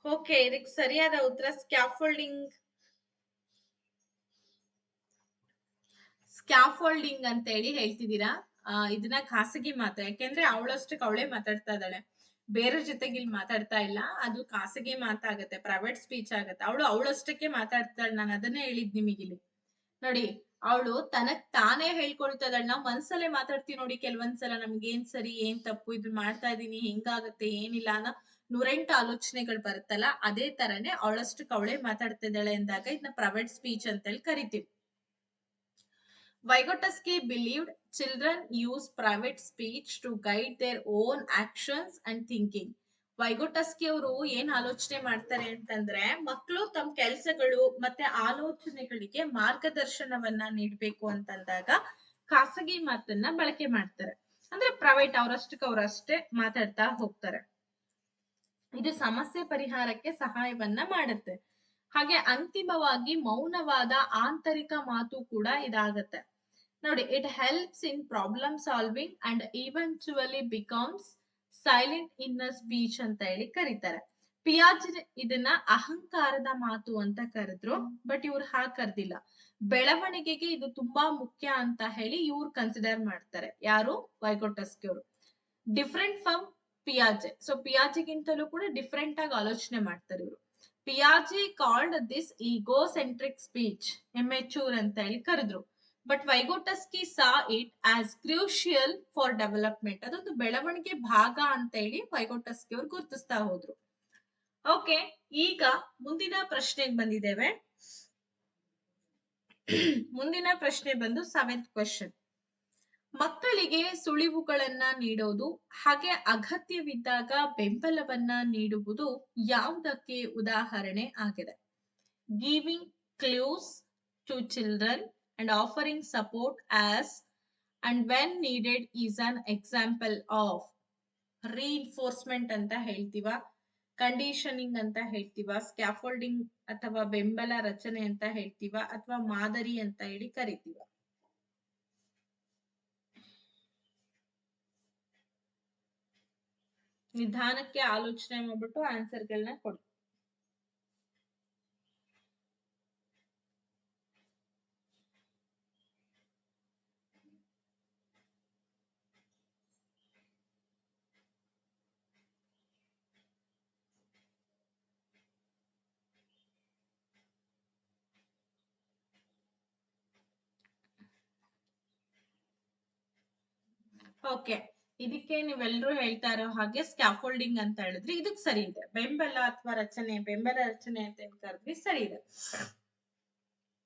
S1: ಓಕೆ, ಇದಕ್ಕೆ ಸರಿಯಾದ ಉತ್ತರ ಸ್ಕ್ಯಾಫೋಲ್ಡಿಂಗ್. ಸ್ಕ್ಯಾಫೋಲ್ಡಿಂಗ್ ಅಂತ ಹೇಳಿ ಹೇಳ್ತಿದ್ದೀರಾ. ಇದನ್ನ ಖಾಸಗಿ ಮಾತು, ಯಾಕೆಂದ್ರೆ ಅವಳಷ್ಟಕ್ಕೆ ಅವಳೇ ಮಾತಾಡ್ತಾ ಇದ್ದಾಳೆ, ಬೇರೆ ಜೊತೆಗೆ ಇಲ್ಲಿ ಮಾತಾಡ್ತಾ ಇಲ್ಲ. ಅದು ಖಾಸಗಿ ಮಾತಾಗತ್ತೆ, ಪ್ರೈವೇಟ್ ಸ್ಪೀಚ್ ಆಗತ್ತೆ. ಅವಳಷ್ಟಕ್ಕೆ ಮಾತಾಡ್ತಾಳೆ. ನಾನು ಅದನ್ನೇ ಹೇಳಿದ್ ನಿಮಗಿಲ್ಲಿ ನೋಡಿ, ಅವಳು ತನಗ್ ತಾನೇ ಹೇಳ್ಕೊಳ್ತಾ ಇದ್ದಾಳೆ. ನಾವು ಮನ್ಸಲ್ಲೇ ಮಾತಾಡ್ತೀವಿ ನೋಡಿ, ಕೆಲವೊಂದ್ಸಲ ನಮ್ಗೆ ಏನ್ ಸರಿ ಏನ್ ತಪ್ಪು, ಇದು ಮಾಡ್ತಾ ಇದೀನಿ, ಹೆಂಗಾಗತ್ತೆ ಏನಿಲ್ಲ ಅನ್ನೋ 108 ಆಲೋಚನೆಗಳು ಬರುತ್ತಲ್ಲ, ಅದೇ ತರನೇ ಅವಳಷ್ಟಕ್ಕೆ ಅವಳೇ ಮಾತಾಡ್ತಾ ಇದ್ದಾಳೆ ಎಂದಾಗ ಇದನ್ನ ಪ್ರೈವೇಟ್ ಸ್ಪೀಚ್ ಅಂತ ಹೇಳಿ ಕರಿತೀವಿ. Vygotsky believed children use private speech to guide their own actions and thinking. Vygotsky ಅವರು ಏನ್ ಆಲೋಚನೆ ಮಾಡ್ತಾರೆ ಅಂತಂದ್ರೆ, ಮಕ್ಕಳು ತಮ್ಮ ಕೆಲಸಗಳು ಮತ್ತೆ ಆಲೋಚನೆಗಳಿಗೆ ಮಾರ್ಗದರ್ಶನವನ್ನ ನೀಡಬೇಕು ಅಂತಂದಾಗ ಖಾಸಗಿ ಮಾತನ್ನ ಬಳಕೆ ಮಾಡ್ತಾರೆ. ಅಂದ್ರೆ ಪ್ರೈವೇಟ್ ಅವರಷ್ಟಕ್ಕೆ ಅವರಷ್ಟೇ ಮಾತಾಡ್ತಾ ಹೋಗ್ತಾರೆ. ಇದು ಸಮಸ್ಯೆ ಪರಿಹಾರಕ್ಕೆ ಸಹಾಯವನ್ನ ಮಾಡುತ್ತೆ. ಹಾಗೆ ಅಂತಿಮವಾಗಿ ಮೌನವಾದ ಆಂತರಿಕ ಮಾತು ಕೂಡ ಇದಾಗತ್ತೆ ನೋಡಿ. It helps in problem solving and eventually becomes silent inner speech ಅಂತ ಹೇಳಿ ಕರೀತಾರೆ. ಪಿಯಾಜೆ ಇದನ್ನ ಅಹಂಕಾರದ ಮಾತು ಅಂತ ಕರೆದ್ರು, ಬಟ್ ಇವ್ರು ಹಾಗೆ ಕರ್ದಿಲ್ಲ. ಬೆಳವಣಿಗೆಗೆ ಇದು ತುಂಬಾ ಮುಖ್ಯ ಅಂತ ಹೇಳಿ ಇವ್ರು ಕನ್ಸಿಡರ್ ಮಾಡ್ತಾರೆ. ಯಾರು? ವೈಗೋಟಸ್ಕಿ ಅವರು. ಡಿಫ್ರೆಂಟ್ ಫ್ರಮ್ ಪಿಯಾಜೆ. ಸೊ ಪಿಯಾಜೆಗಿಂತಲೂ ಕೂಡ ಡಿಫ್ರೆಂಟ್ ಆಗಿ ಆಲೋಚನೆ ಮಾಡ್ತಾರೆ ಇವರು. ಪಿಯಾಜೆ called this egocentric speech immature ಅಂತ ಹೇಳಿ ಕರೆದ್ರು. But Vygotsky saw it as crucial for development. ಅದೊಂದು ಬೆಳವಣಿಗೆ ಭಾಗ ಅಂತ ಹೇಳಿ ವೈಗೋಟಸ್ಕಿ ಅವರು ಗುರುತಿಸ್ತಾ ಹೋದ್ರು. ಓಕೆ, ಈಗ ಮುಂದಿನ ಪ್ರಶ್ನೆಗೆ ಬಂದಿದ್ದೇವೆ. ಮುಂದಿನ ಪ್ರಶ್ನೆ ಬಂದು 7th ಕ್ವೆಶ್ಚನ್. ಮಕ್ಕಳಿಗೆ ಸುಳಿವುಗಳನ್ನ ನೀಡೋದು ಹಾಗೆ ಅಗತ್ಯವಿದ್ದಾಗ ಬೆಂಬಲವನ್ನ ನೀಡುವುದು ಯಾವುದಕ್ಕೆ ಉದಾಹರಣೆ ಆಗಿದೆ? Giving clues to children and offering support as and when needed is an example of reinforcement ಅಂತ ಹೇಳ್ತೀವ, ಕಂಡೀಷನಿಂಗ್ ಅಂತ ಹೇಳ್ತೀವ, ಸ್ಕ್ಯಾಫೋಲ್ಡಿಂಗ್ ಅಥವಾ ಬೆಂಬಲ ರಚನೆ ಅಂತ ಹೇಳ್ತೀವ, ಅಥವಾ ಮಾದರಿ ಅಂತ ಹೇಳಿ ಕರಿತೀವ. ನಿಧಾನಕ್ಕೆ ಆಲೋಚನೆ ಮಾಡ್ಬಿಟ್ಟು ಆನ್ಸರ್ಗಳನ್ನ ಕೊಡಿ. ಓಕೆ, ಇದಕ್ಕೆ ನೀವೆಲ್ಲರೂ ಹೇಳ್ತಾ ಇರೋ ಹಾಗೆ ಸ್ಕ್ಯಾಫೋಲ್ಡಿಂಗ್ ಅಂತ ಹೇಳಿದ್ರಿ, ಇದಕ್ ಸರಿ ಇದೆ. ಬೆಂಬಲ ಅಥವಾ ರಚನೆ, ಬೆಂಬಲ ರಚನೆ ಅಂತ ಕರೆದ್ರಿ, ಸರಿ ಇದೆ.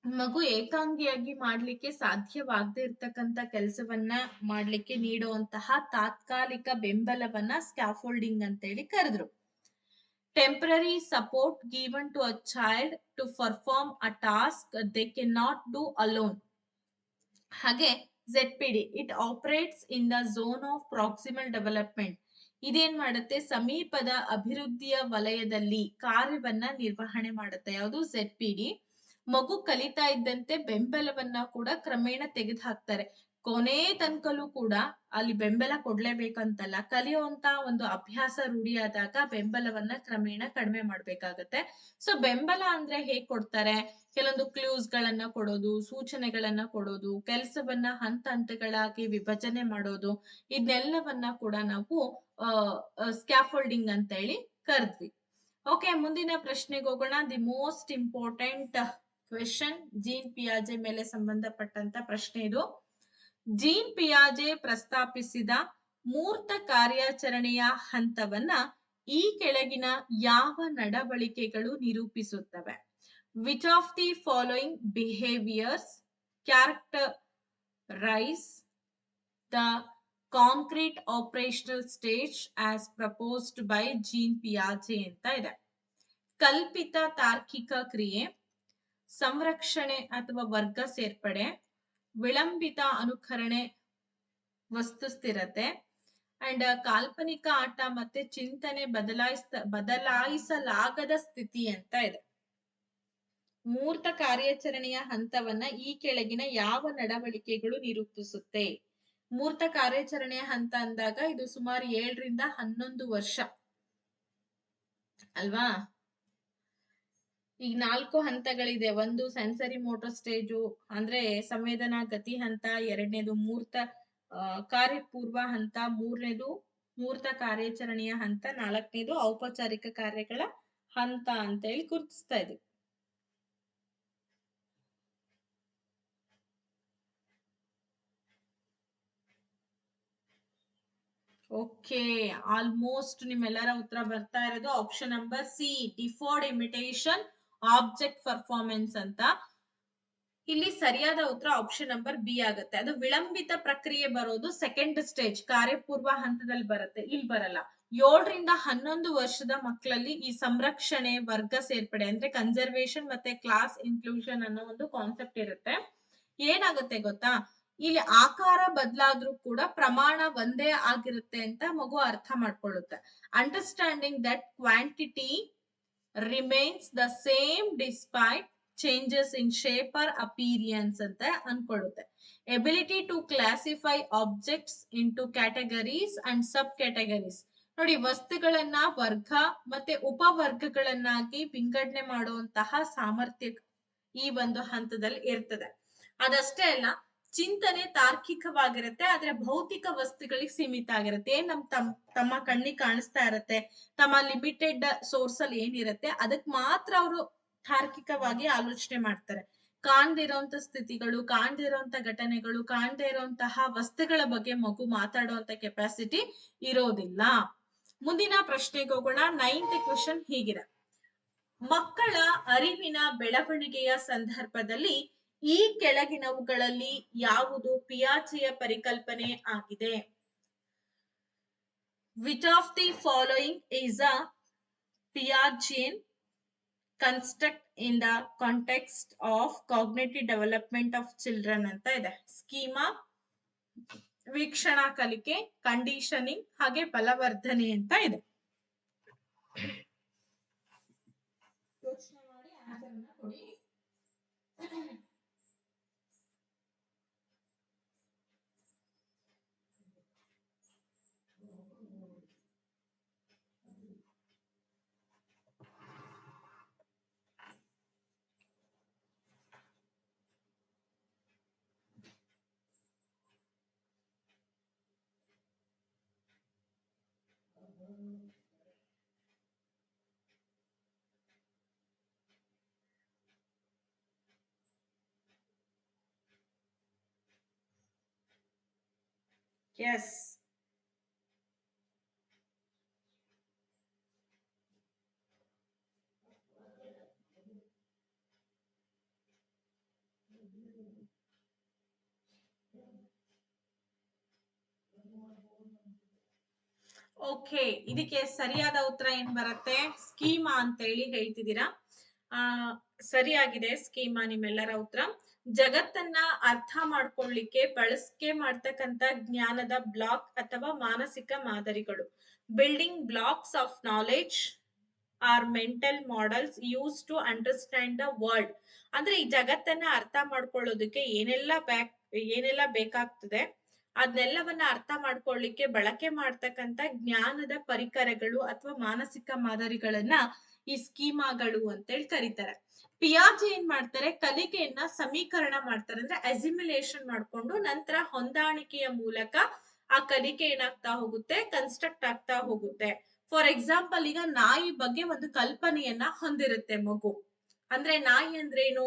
S1: ಮಗು ಏಕಾಂಗಿಯಾಗಿ ಮಾಡ್ಲಿಕ್ಕೆ ಸಾಧ್ಯವಾಗದೇ ಇರ್ತಕ್ಕಂತ ಕೆಲಸವನ್ನ ಮಾಡ್ಲಿಕ್ಕೆ ನೀಡುವಂತಹ ತಾತ್ಕಾಲಿಕ ಬೆಂಬಲವನ್ನ ಸ್ಕ್ಯಾಫೋಲ್ಡಿಂಗ್ ಅಂತ ಹೇಳಿ ಕರೆದ್ರು. Temporary support given to a child to perform a task they can not do alone. ಹಾಗೆ ZPD, it operates in the zone of proximal development. ಇದೇನ್ ಮಾಡುತ್ತೆ? ಸಮೀಪದ ಅಭಿವೃದ್ಧಿಯ ವಲಯದಲ್ಲಿ ಕಾರ್ಯವನ್ನ ನಿರ್ವಹಣೆ ಮಾಡುತ್ತೆ. ಯಾವುದು? ZPD. ಮಗು ಕಲಿತಾ ಇದ್ದಂತೆ ಬೆಂಬಲವನ್ನ ಕೂಡ ಕ್ರಮೇಣ ತೆಗೆದು ಹಾಕ್ತಾರೆ. ಕೊನೆ ತನಕಲ್ಲೂ ಕೂಡ ಅಲ್ಲಿ ಬೆಂಬಲ ಕೊಡ್ಲೇಬೇಕಂತಲ್ಲ, ಕಲಿಯುವಂತ ಒಂದು ಅಭ್ಯಾಸ ರೂಢಿಯಾದಾಗ ಬೆಂಬಲವನ್ನ ಕ್ರಮೇಣ ಕಡಿಮೆ ಮಾಡ್ಬೇಕಾಗತ್ತೆ. ಸೊ ಬೆಂಬಲ ಅಂದ್ರೆ ಹೇಗ್ ಕೊಡ್ತಾರೆ? ಕೆಲವೊಂದು ಕ್ಲೂಸ್ ಗಳನ್ನ ಕೊಡೋದು, ಸೂಚನೆಗಳನ್ನ ಕೊಡೋದು, ಕೆಲಸವನ್ನ ಹಂತ ಹಂತಗಳಾಗಿ ವಿಭಜನೆ ಮಾಡೋದು, ಇದನ್ನೆಲ್ಲವನ್ನ ಕೂಡ ನಾವು ಸ್ಕ್ಯಾಫೋಲ್ಡಿಂಗ್ ಅಂತ ಹೇಳಿ ಕರೆದ್ವಿ. ಓಕೆ, ಮುಂದಿನ ಪ್ರಶ್ನೆಗೆ ಹೋಗೋಣ. The most important question, Jean ಪಿಯಾಜೆ ಮೇಲೆ ಸಂಬಂಧಪಟ್ಟಂತ ಪ್ರಶ್ನೆ ಇದು. ಜೀನ್ ಪಿಯಾಜೆ ಪ್ರಸ್ತಾಪಿಸಿದ ಮೂರ್ತ ಕಾರ್ಯಾಚರಣೆಯ ಹಂತವನ್ನ ಈ ಕೆಳಗಿನ ಯಾವ ನಡವಳಿಕೆಗಳು ನಿರೂಪಿಸುತ್ತವೆ? Which of the following behaviours characterise the concrete operational stage as proposed by Jean ಪಿಯಾಜೆ ಅಂತ ಇದೆ. ಕಲ್ಪಿತ ತಾರ್ಕಿಕ ಕ್ರಿಯೆ, ಸಂರಕ್ಷಣೆ ಅಥವಾ ವರ್ಗ ಸೇರ್ಪಡೆ, ವಿಳಂಬಿತ ಅನುಕರಣೆ, ವಸ್ತು ಸ್ಥಿರತೆ, ಅಂಡ್ ಕಾಲ್ಪನಿಕ ಆಟ ಮತ್ತೆ ಚಿಂತನೆ ಬದಲಾಯಿಸಲಾಗದ ಸ್ಥಿತಿ ಅಂತ ಇದೆ. ಮೂರ್ತ ಕಾರ್ಯಾಚರಣೆಯ ಹಂತವನ್ನ ಈ ಕೆಳಗಿನ ಯಾವ ನಡವಳಿಕೆಗಳು ನಿರೂಪಿಸುತ್ತೆ? ಮೂರ್ತ ಕಾರ್ಯಾಚರಣೆಯ ಹಂತ ಅಂದಾಗ ಇದು ಸುಮಾರು 7 ರಿಂದ 11 ವರ್ಷ ಅಲ್ವಾ? ಈಗ 4 ಹಂತಗಳಿದೆ. ಒಂದು ಸೆನ್ಸರಿ ಮೋಟರ್ ಸ್ಟೇಜು ಅಂದ್ರೆ ಸಂವೇದನಾ ಗತಿ ಹಂತ, ಎರಡನೇದು ಮೂರ್ತ ಕಾರ್ಯಪೂರ್ವ ಹಂತ, ಮೂರನೇದು ಮೂರ್ತ ಕಾರ್ಯಾಚರಣೆಯ ಹಂತ, ನಾಲ್ಕನೇದು ಔಪಚಾರಿಕ ಕಾರ್ಯಗಳ ಹಂತ ಅಂತ ಹೇಳಿ ಗುರುತಿಸ್ತಾ ಇದ್ವಿ. ಓಕೆ, ಆಲ್ಮೋಸ್ಟ್ ನಿಮ್ಮೆಲ್ಲರ ಉತ್ತರ ಬರ್ತಾ ಇರೋದು option number C, deferred imitation object performance ಅಂತ. ಇಲ್ಲಿ ಸರಿಯಾದ ಉತ್ತರ ಆಪ್ಷನ್ ನಂಬರ್ ಬಿ ಆಗುತ್ತೆ. ಅದು ವಿಳಂಬಿತ ಪ್ರಕ್ರಿಯೆ ಬರೋದು ಸೆಕೆಂಡ್ ಸ್ಟೇಜ್, ಕಾರ್ಯಪೂರ್ವ ಹಂತದಲ್ಲಿ ಬರುತ್ತೆ, ಇಲ್ಲಿ ಬರಲ್ಲ. 7 ರಿಂದ 11 ವರ್ಷದ ಮಕ್ಕಳಲ್ಲಿ ಈ ಸಂರಕ್ಷಣೆ, ವರ್ಗ ಸೇರ್ಪಡೆ ಅಂದ್ರೆ ಕನ್ಸರ್ವೇಷನ್ ಮತ್ತೆ ಕ್ಲಾಸ್ ಇನ್ಕ್ಲೂಷನ್ ಅನ್ನೋ ಒಂದು ಕಾನ್ಸೆಪ್ಟ್ ಇರುತ್ತೆ. ಏನಾಗುತ್ತೆ ಗೊತ್ತಾ, ಇಲ್ಲಿ ಆಕಾರ ಬದಲಾದ್ರೂ ಕೂಡ ಪ್ರಮಾಣ ಒಂದೇ ಆಗಿರುತ್ತೆ ಅಂತ ಮಗು ಅರ್ಥ ಮಾಡ್ಕೊಳ್ಳುತ್ತೆ. Understanding that quantity remains the same despite changes in shape or appearance ಅಂತ ಅನ್ಕೊಳ್ಳುತ್ತೆ. Ability to classify objects into categories and sub categories. ನೋಡಿ, ವಸ್ತುಗಳನ್ನ ವರ್ಗ ಮತ್ತೆ ಉಪವರ್ಗಗಳನ್ನಾಗಿ ವಿಂಗಡಣೆ ಮಾಡುವಂತಹ ಸಾಮರ್ಥ್ಯ ಈ ಒಂದು ಹಂತದಲ್ಲಿ ಇರ್ತದೆ. ಅದಷ್ಟೇ ಅಲ್ಲ, ಚಿಂತನೆ ತಾರ್ಕಿಕವಾಗಿರುತ್ತೆ, ಆದ್ರೆ ಭೌತಿಕ ವಸ್ತುಗಳಿಗೆ ಸೀಮಿತ ಆಗಿರುತ್ತೆ. ತಮ್ಮ ಕಣ್ಣಿಗೆ ಕಾಣಿಸ್ತಾ ಇರತ್ತೆ, ತಮ್ಮ ಲಿಮಿಟೆಡ್ ಸೋರ್ಸ್ ಅಲ್ಲಿ ಏನಿರುತ್ತೆ ಅದಕ್ಕೆ ಮಾತ್ರ ಅವರು ತಾರ್ಕಿಕವಾಗಿ ಆಲೋಚನೆ ಮಾಡ್ತಾರೆ. ಕಾಣ್ದಿರೋಂತ ಸ್ಥಿತಿಗಳು, ಕಾಣ್ದಿರೋಂತ ಘಟನೆಗಳು, ಕಾಣ್ದೇ ಇರೋಂತಹ ವಸ್ತುಗಳ ಬಗ್ಗೆ ಮಗು ಮಾತಾಡುವಂತ ಕೆಪಾಸಿಟಿ ಇರೋದಿಲ್ಲ. ಮುಂದಿನ ಪ್ರಶ್ನೆಗೆ ಹೋಗೋಣ. 9th ಕ್ವೆಶನ್ ಹೀಗಿದೆ. ಮಕ್ಕಳ ಅರಿವಿನ ಬೆಳವಣಿಗೆಯ ಸಂದರ್ಭದಲ್ಲಿ ಈ ಕೆಳಗಿನವುಗಳಲ್ಲಿ ಯಾವುದು ಪಿಯಾಜೆಯ ಪರಿಕಲ್ಪನೆ ಆಗಿದೆ? Which of the following is a Piagetian construct in the context of cognitive development of children ಅಂತ ಇದೆ. ಸ್ಕೀಮಾ, ವೀಕ್ಷಣಾ ಕಲಿಕೆ, ಕಂಡೀಷನಿಂಗ್ ಹಾಗೆ ಬಲವರ್ಧನೆ ಅಂತ ಇದೆ. ಯೋಚನೆ ಮಾಡಿ ಆನ್ಸರ್ ಅನ್ನ ಕೊಡಿ. Yes. ಓಕೆ, ಇದಕ್ಕೆ ಸರಿಯಾದ ಉತ್ತರ ಏನ್ ಬರುತ್ತೆ? ಸ್ಕೀಮಾ ಅಂತ ಹೇಳಿ ಹೇಳ್ತಿದ್ದೀರಾ. ಸರಿಯಾಗಿದೆ ಸ್ಕೀಮಾ ನಿಮ್ಮೆಲ್ಲರ ಉತ್ತರ. ಜಗತ್ತನ್ನ ಅರ್ಥ ಮಾಡ್ಕೊಳ್ಳಿಕ್ಕೆ ಬಳಕೆ ಮಾಡ್ತಕ್ಕಂತ ಜ್ಞಾನದ ಬ್ಲಾಕ್ ಅಥವಾ ಮಾನಸಿಕ ಮಾದರಿಗಳು. Building blocks of knowledge or mental models use to understand the world. ಅಂದ್ರೆ ಈ ಜಗತ್ತನ್ನ ಅರ್ಥ ಮಾಡ್ಕೊಳ್ಳೋದಕ್ಕೆ ಏನೆಲ್ಲ ಏನೆಲ್ಲ ಬೇಕಾಗ್ತದೆ ಅದನ್ನೆಲ್ಲವನ್ನ ಅರ್ಥ ಮಾಡ್ಕೊಳ್ಳಿಕ್ಕೆ ಬಳಕೆ ಮಾಡ್ತಕ್ಕಂತ ಜ್ಞಾನದ ಪರಿಕರಗಳು ಅಥವಾ ಮಾನಸಿಕ ಮಾದರಿಗಳನ್ನ ಈ ಸ್ಕೀಮಾಗಳು ಅಂತೇಳಿ ಕರೀತಾರೆ. ಪಿಯಾಜೆ ಏನ್ ಮಾಡ್ತಾರೆ, ಕಲಿಕೆಯನ್ನ ಸಮೀಕರಣ ಮಾಡ್ತಾರೆ, ಅಂದ್ರೆ ಅಸಿಮಿಲೇಷನ್ ಮಾಡ್ಕೊಂಡು ನಂತರ ಹೊಂದಾಣಿಕೆಯ ಮೂಲಕ ಆ ಕಲಿಕೆ ಏನಾಗ್ತಾ ಹೋಗುತ್ತೆ, ಕನ್ಸ್ಟ್ರಕ್ಟ್ ಆಗ್ತಾ ಹೋಗುತ್ತೆ. ಫಾರ್ ಎಕ್ಸಾಂಪಲ್, ಈಗ ನಾಯಿ ಬಗ್ಗೆ ಒಂದು ಕಲ್ಪನೆಯನ್ನ ಹೊಂದಿರುತ್ತೆ ಮಗು. ಅಂದ್ರೆ ನಾಯಿ ಅಂದ್ರೇನು,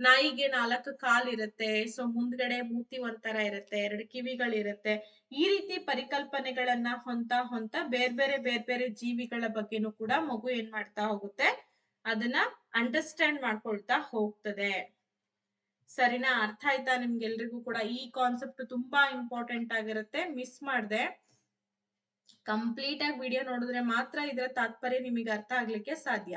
S1: ನಾಯಿಗೆ 4 ಕಾಲಿರುತ್ತೆ, ಸೊ ಮುಂದ್ಗಡೆ ಮೂತಿ ಒಂಥರ ಇರುತ್ತೆ, 2 ಕಿವಿಗಳಿರುತ್ತೆ. ಈ ರೀತಿ ಪರಿಕಲ್ಪನೆಗಳನ್ನ ಹೊಂತ ಬೇರೆ ಬೇರೆ ಜೀವಿಗಳ ಬಗ್ಗೆನೂ ಕೂಡ ಮಗು ಏನ್ ಮಾಡ್ತಾ ಹೋಗುತ್ತೆ, ಅದನ್ನ ಅಂಡರ್ಸ್ಟ್ಯಾಂಡ್ ಮಾಡ್ಕೊಳ್ತಾ ಹೋಗ್ತದೆ. ಸರಿನಾ? ಅರ್ಥ ಆಯ್ತಾ ನಿಮ್ಗೆಲ್ರಿಗೂ ಕೂಡ? ಈ ಕಾನ್ಸೆಪ್ಟ್ ತುಂಬಾ ಇಂಪಾರ್ಟೆಂಟ್ ಆಗಿರುತ್ತೆ, ಮಿಸ್ ಮಾಡ್ದೆ. ಕಂಪ್ಲೀಟ್ ಆಗಿ ವಿಡಿಯೋ ನೋಡಿದ್ರೆ ಮಾತ್ರ ಇದರ ತಾತ್ಪರ್ಯ ನಿಮಗೆ ಅರ್ಥ ಆಗ್ಲಿಕ್ಕೆ ಸಾಧ್ಯ.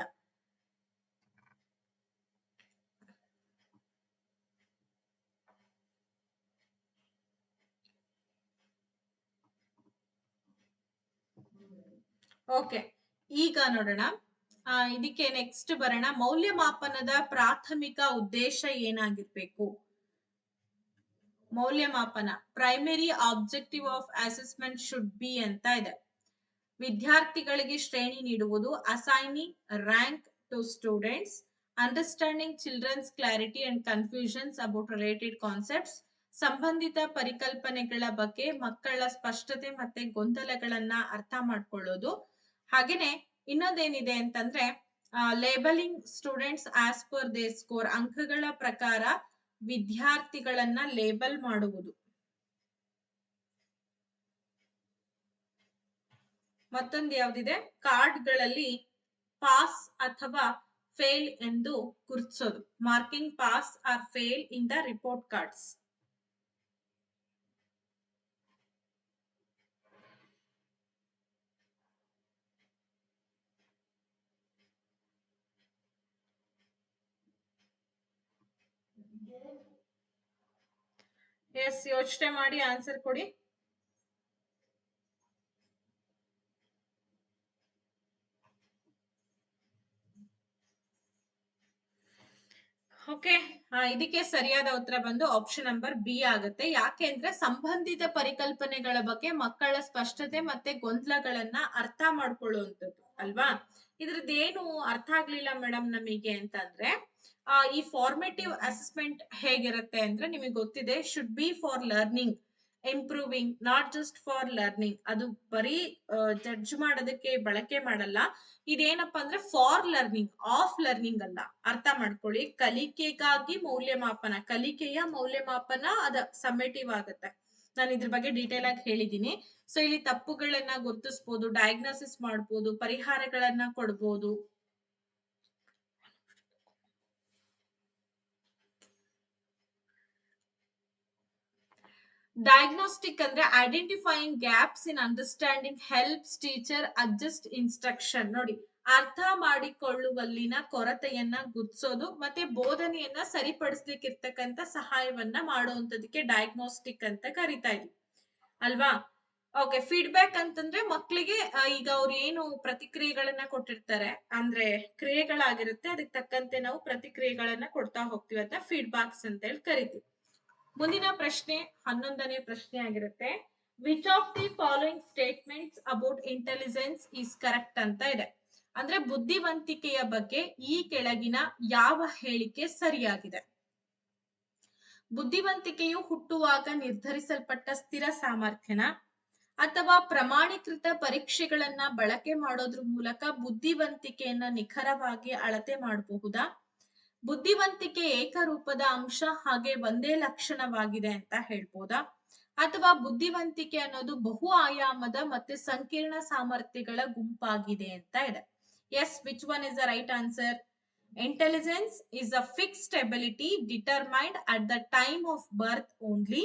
S1: ಓಕೆ, ಈಗ ನೋಡೋಣ. ಇದಕ್ಕೆ ನೆಕ್ಸ್ಟ್ ಬರೋಣ. ಮೌಲ್ಯಮಾಪನದ ಪ್ರಾಥಮಿಕ ಉದ್ದೇಶ ಏನಾಗಿರ್ಬೇಕು? ಮೌಲ್ಯಮಾಪನ primary objective of assessment should be ಅಂತ ಇದೆ. ವಿದ್ಯಾರ್ಥಿಗಳಿಗೆ ಶ್ರೇಣಿ ನೀಡುವುದು, assigning rank to students, understanding children's clarity and confusions about related concepts, ಸಂಬಂಧಿತ ಪರಿಕಲ್ಪನೆಗಳ ಬಗ್ಗೆ ಮಕ್ಕಳ ಸ್ಪಷ್ಟತೆ ಮತ್ತೆ ಗೊಂದಲಗಳನ್ನ ಅರ್ಥ ಮಾಡ್ಕೊಳ್ಳೋದು. ಹಾಗೇನೆ ಇನ್ನೊಂದೇನಿದೆ ಅಂತಂದ್ರೆ labelling students as per there score, ಅಂಕಗಳ ಪ್ರಕಾರ ವಿದ್ಯಾರ್ಥಿಗಳನ್ನ ಲೇಬಲ್ ಮಾಡುವುದು. ಮತ್ತೊಂದು ಯಾವ್ದಿದೆ, ಕಾರ್ಡ್ಗಳಲ್ಲಿ ಪಾಸ್ ಅಥವಾ ಫೇಲ್ ಎಂದು ಗುರುತಿಸೋದು, marking pass or fail in the report cards. Yes, ಯೋಚನೆ ಮಾಡಿ ಆನ್ಸರ್ ಕೊಡಿ. ಓಕೆ, ಇದಕ್ಕೆ ಸರಿಯಾದ ಉತ್ತರ ಬಂದು ಆಪ್ಷನ್ ನಂಬರ್ ಬಿ ಆಗುತ್ತೆ. ಯಾಕೆಂದ್ರೆ ಸಂಬಂಧಿತ ಪರಿಕಲ್ಪನೆಗಳ ಬಗ್ಗೆ ಮಕ್ಕಳ ಸ್ಪಷ್ಟತೆ ಮತ್ತೆ ಗೊಂದಲಗಳನ್ನ ಅರ್ಥ ಮಾಡ್ಕೊಳ್ಳುವಂಥದ್ದು ಅಲ್ವಾ. ಇದ್ರದ್ದೇನು ಅರ್ಥ ಆಗ್ಲಿಲ್ಲ ಮೇಡಮ್ ನಮಗೆ ಅಂತಂದ್ರೆ, ಈ ಫಾರ್ಮೇಟಿವ್ ಅಸೆಸ್ಮೆಂಟ್ ಹೇಗಿರುತ್ತೆ ಅಂದ್ರೆ ನಿಮಗೆ ಗೊತ್ತಿದೆ, should be for learning, improving, not just for learning. ಅದು ಬರೀ ಜಡ್ಜ್ ಮಾಡೋದಕ್ಕೆ ಬಳಕೆ ಮಾಡಲ್ಲ. ಇದೇನಪ್ಪಾ ಅಂದ್ರೆ ಫಾರ್ ಲರ್ನಿಂಗ್, ಆಫ್ ಲರ್ನಿಂಗ್ ಅಲ್ಲ. ಅರ್ಥ ಮಾಡ್ಕೊಳ್ಳಿ, ಕಲಿಕೆಗಾಗಿ ಮೌಲ್ಯಮಾಪನ, ಕಲಿಕೆಯ ಮೌಲ್ಯಮಾಪನ ಅದ ಸಮ್ಮೇಟಿವ್ ಆಗುತ್ತೆ. ನಾನು ಇದ್ರ ಬಗ್ಗೆ ಡೀಟೇಲ್ ಆಗಿ ಹೇಳಿದ್ದೀನಿ. ಸೊ ಇಲ್ಲಿ ತಪ್ಪುಗಳನ್ನ ಗುರುತಿಸಬಹುದು, ಡಯಾಗ್ನೋಸಿಸ್ ಮಾಡಬಹುದು, ಪರಿಹಾರಗಳನ್ನ ಕೊಡ್ಬೋದು. ಡಯಾಗ್ನೋಸ್ಟಿಕ್ ಅಂದ್ರೆ identifying gaps in understanding, helps teacher adjust instruction. ನೋಡಿ, ಅರ್ಥ ಮಾಡಿಕೊಳ್ಳುವಲ್ಲಿನ ಕೊರತೆಯನ್ನ ಗುರ್ತಿಸೋದು ಮತ್ತೆ ಬೋಧನೆಯನ್ನ ಸರಿಪಡಿಸ್ಲಿಕ್ಕೆ ಇರ್ತಕ್ಕಂತ ಸಹಾಯವನ್ನ ಮಾಡುವಂತದಕ್ಕೆ ಡಯಾಗ್ನೋಸ್ಟಿಕ್ ಅಂತ ಕರಿತಾ ಇದ್ವಿ ಅಲ್ವಾ. ಓಕೆ, ಫೀಡ್ಬ್ಯಾಕ್ ಅಂತಂದ್ರೆ ಮಕ್ಕಳಿಗೆ ಈಗ ಅವ್ರು ಏನು ಪ್ರತಿಕ್ರಿಯೆಗಳನ್ನ ಕೊಟ್ಟಿರ್ತಾರೆ, ಅಂದ್ರೆ ಕ್ರಿಯೆಗಳಾಗಿರುತ್ತೆ, ಅದಕ್ಕೆ ತಕ್ಕಂತೆ ನಾವು ಪ್ರತಿಕ್ರಿಯೆಗಳನ್ನ ಕೊಡ್ತಾ ಹೋಗ್ತೀವಿ, ಅಂತ ಫೀಡ್ಬ್ಯಾಕ್ಸ್ ಅಂತ ಹೇಳಿ ಕರಿತೀವಿ. ಮುಂದಿನ ಪ್ರಶ್ನೆ 11ನೇ ಪ್ರಶ್ನೆ ಆಗಿರುತ್ತೆ. Which of the following statements about intelligence is correct ಅಂತ ಇದೆ. ಅಂದ್ರೆ ಬುದ್ಧಿವಂತಿಕೆಯ ಬಗ್ಗೆ ಈ ಕೆಳಗಿನ ಯಾವ ಹೇಳಿಕೆ ಸರಿಯಾಗಿದೆ? ಬುದ್ಧಿವಂತಿಕೆಯು ಹುಟ್ಟುವಾಗ ನಿರ್ಧರಿಸಲ್ಪಟ್ಟ ಸ್ಥಿರ ಸಾಮರ್ಥ್ಯನ, ಅಥವಾ ಪ್ರಮಾಣೀಕೃತ ಪರೀಕ್ಷೆಗಳನ್ನ ಬಳಕೆ ಮಾಡೋದ್ರ ಮೂಲಕ ಬುದ್ಧಿವಂತಿಕೆಯನ್ನ ನಿಖರವಾಗಿ ಅಳತೆ ಮಾಡಬಹುದಾ? ಬುದ್ಧಿವಂತಿಕೆ ಏಕರೂಪದ ಅಂಶ ಹಾಗೆ ಒಂದೇ ಲಕ್ಷಣವಾಗಿದೆ ಅಂತ ಹೇಳ್ಬೋದಾ? ಅಥವಾ ಬುದ್ಧಿವಂತಿಕೆ ಅನ್ನೋದು ಬಹು ಆಯಾಮದ ಮತ್ತೆ ಸಂಕೀರ್ಣ ಸಾಮರ್ಥ್ಯಗಳ ಗುಂಪಾಗಿದೆ ಅಂತ ಇದೆ. Yes, which one is the right answer? Intelligence is a fixed ability determined at the time of birth only.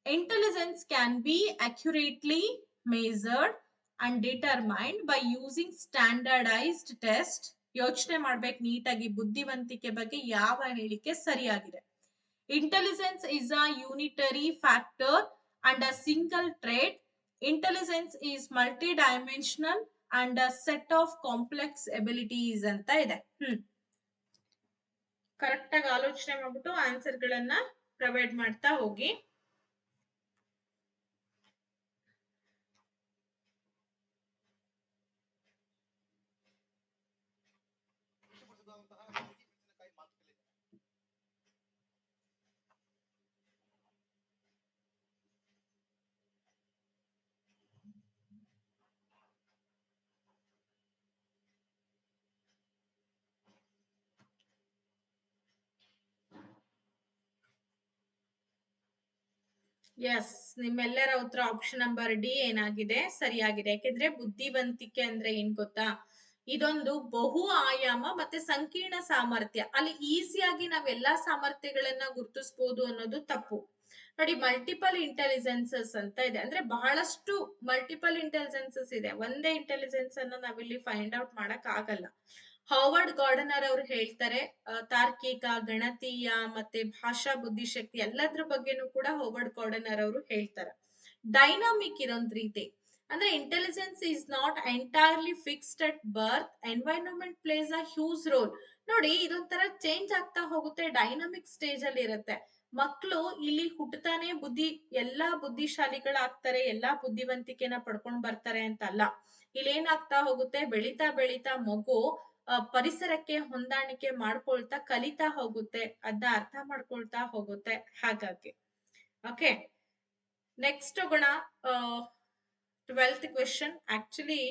S1: Intelligence can be accurately measured and determined by using standardized tests. ಯೋಚನೆ ಮಾಡ್ಬೇಕು ನೀಟಾಗಿ, ಬುದ್ಧಿವಂತಿಕೆ ಬಗ್ಗೆ ಯಾವ ಹೇಳಿಕೆ ಸರಿಯಾಗಿದೆ? Intelligence is a unitary factor and a single trait. Intelligence is multidimensional and a set of complex abilities ಅಂತ ಇದೆ. ಕರೆಕ್ಟ್ ಆಗಿ ಆಲೋಚನೆ ಮಾಡ್ಬಿಟ್ಟು ಆನ್ಸರ್ ಗಳನ್ನ ಪ್ರೊವೈಡ್ ಮಾಡ್ತಾ ಹೋಗಿ. ಎಸ್, ನಿಮ್ಮೆಲ್ಲರ ಉತ್ತರ ಆಪ್ಷನ್ ನಂಬರ್ ಡಿ ಏನಾಗಿದೆ, ಸರಿಯಾಗಿದೆ. ಯಾಕೆಂದ್ರೆ ಬುದ್ಧಿವಂತಿಕೆ ಅಂದ್ರೆ ಏನ್ ಗೊತ್ತಾ, ಇದೊಂದು ಬಹು ಆಯಾಮ ಮತ್ತೆ ಸಂಕೀರ್ಣ ಸಾಮರ್ಥ್ಯ. ಅಲ್ಲಿ ಈಸಿಯಾಗಿ ನಾವ್ ಎಲ್ಲಾ ಸಾಮರ್ಥ್ಯಗಳನ್ನ ಗುರುತಿಸಬಹುದು ಅನ್ನೋದು ತಪ್ಪು. ನೋಡಿ, ಮಲ್ಟಿಪಲ್ ಇಂಟೆಲಿಜೆನ್ಸಸ್ ಅಂತ ಇದೆ, ಅಂದ್ರೆ ಬಹಳಷ್ಟು ಮಲ್ಟಿಪಲ್ ಇಂಟೆಲಿಜೆನ್ಸಸ್ ಇದೆ. ಒಂದೇ ಇಂಟೆಲಿಜೆನ್ಸ್ ಅನ್ನ ನಾವಿಲ್ಲಿ ಫೈಂಡ್ ಔಟ್ ಮಾಡಕ್ ಆಗಲ್ಲ. ಹಾರ್ವರ್ಡ್ ಗಾರ್ಡನರ್ ಅವರು ಹೇಳ್ತಾರೆ, ತಾರ್ಕಿಕ, ಗಣತೀಯ ಮತ್ತೆ ಭಾಷಾ ಬುದ್ಧಿಶಕ್ತಿ ಎಲ್ಲದ್ರ ಬಗ್ಗೆನೂ ಕೂಡ ಹಾರ್ವರ್ಡ್ ಗಾರ್ಡನರ್ ಅವರು ಹೇಳ್ತಾರೆ. ಡೈನಾಮಿಕ್ ಇದೊಂದ್ ರೀತಿ, ಅಂದ್ರೆ intelligence is not entirely fixed at birth, environment place a huge role. ನೋಡಿ, ಇದೊಂಥರ ಚೇಂಜ್ ಆಗ್ತಾ ಹೋಗುತ್ತೆ, ಡೈನಾಮಿಕ್ ಸ್ಟೇಜ್ ಅಲ್ಲಿ ಇರುತ್ತೆ. ಮಕ್ಕಳು ಇಲ್ಲಿ ಹುಟ್ಟತಾನೆ ಎಲ್ಲಾ ಬುದ್ಧಿಶಾಲಿಗಳಾಗ್ತಾರೆ, ಎಲ್ಲಾ ಬುದ್ಧಿವಂತಿಕೆನ ಪಡ್ಕೊಂಡ್ ಬರ್ತಾರೆ ಅಂತ ಅಲ್ಲ. ಇಲ್ಲಿ ಏನಾಗ್ತಾ ಹೋಗುತ್ತೆ, ಬೆಳಿತಾ ಬೆಳಿತಾ ಮಗು ಪರಿಸರಕ್ಕೆ ಹೊಂದಾಣಿಕೆ ಮಾಡ್ಕೊಳ್ತಾ ಕಲಿತಾ ಹೋಗುತ್ತೆ, ಅದನ್ನ ಅರ್ಥ ಮಾಡ್ಕೊಳ್ತಾ ಹೋಗುತ್ತೆ. ಹಾಗಾಗಿ ಓಕೆ, ನೆಕ್ಸ್ಟ್ ಹೋಗೋಣ. 12th question. Actually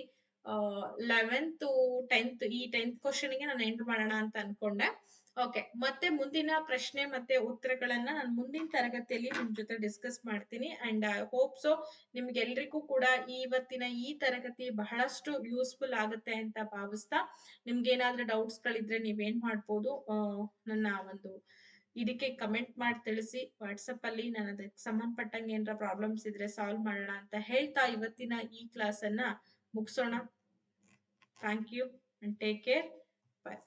S1: 11th 10th ಈ 10th ಕ್ವಶನ್ಗೆ ನಾನು ಎಂಡ್ ಮಾಡೋಣ ಅಂತ ಅನ್ಕೊಂಡೆ. ಓಕೆ, ಮತ್ತೆ ಮುಂದಿನ ಪ್ರಶ್ನೆ ಮತ್ತೆ ಉತ್ತರಗಳನ್ನ ನಾನು ಮುಂದಿನ ತರಗತಿಯಲ್ಲಿ ನಿಮ್ ಜೊತೆ ಡಿಸ್ಕಸ್ ಮಾಡ್ತೀನಿ. ಅಂಡ್ ಐ ಹೋಪ್ ಸೊ ನಿಮ್ಗೆಲ್ರಿಗೂ ಕೂಡ ಇವತ್ತಿನ ಈ ತರಗತಿ ಬಹಳಷ್ಟು ಯೂಸ್ಫುಲ್ ಆಗುತ್ತೆ ಅಂತ ಭಾವಿಸ್ತಾ, ನಿಮ್ಗೆ ಏನಾದ್ರೂ ಡೌಟ್ಸ್ ಗಳಿದ್ರೆ ನೀವೇನ್ ಮಾಡ್ಬೋದು, ನನ್ನ ಒಂದು ಇದಕ್ಕೆ ಕಮೆಂಟ್ ಮಾಡಿ ತಿಳಿಸಿ. ವಾಟ್ಸಪ್ ಅಲ್ಲಿ ನಾನು ಅದಕ್ಕೆ ಸಂಬಂಧಪಟ್ಟಂಗೆ ಏನಾರ ಪ್ರಾಬ್ಲಮ್ಸ್ ಇದ್ರೆ ಸಾಲ್ವ್ ಮಾಡೋಣ ಅಂತ ಹೇಳ್ತಾ ಇವತ್ತಿನ ಈ ಕ್ಲಾಸ್ ಅನ್ನ ಮುಗಿಸೋಣ. Thank you and take care. Bye.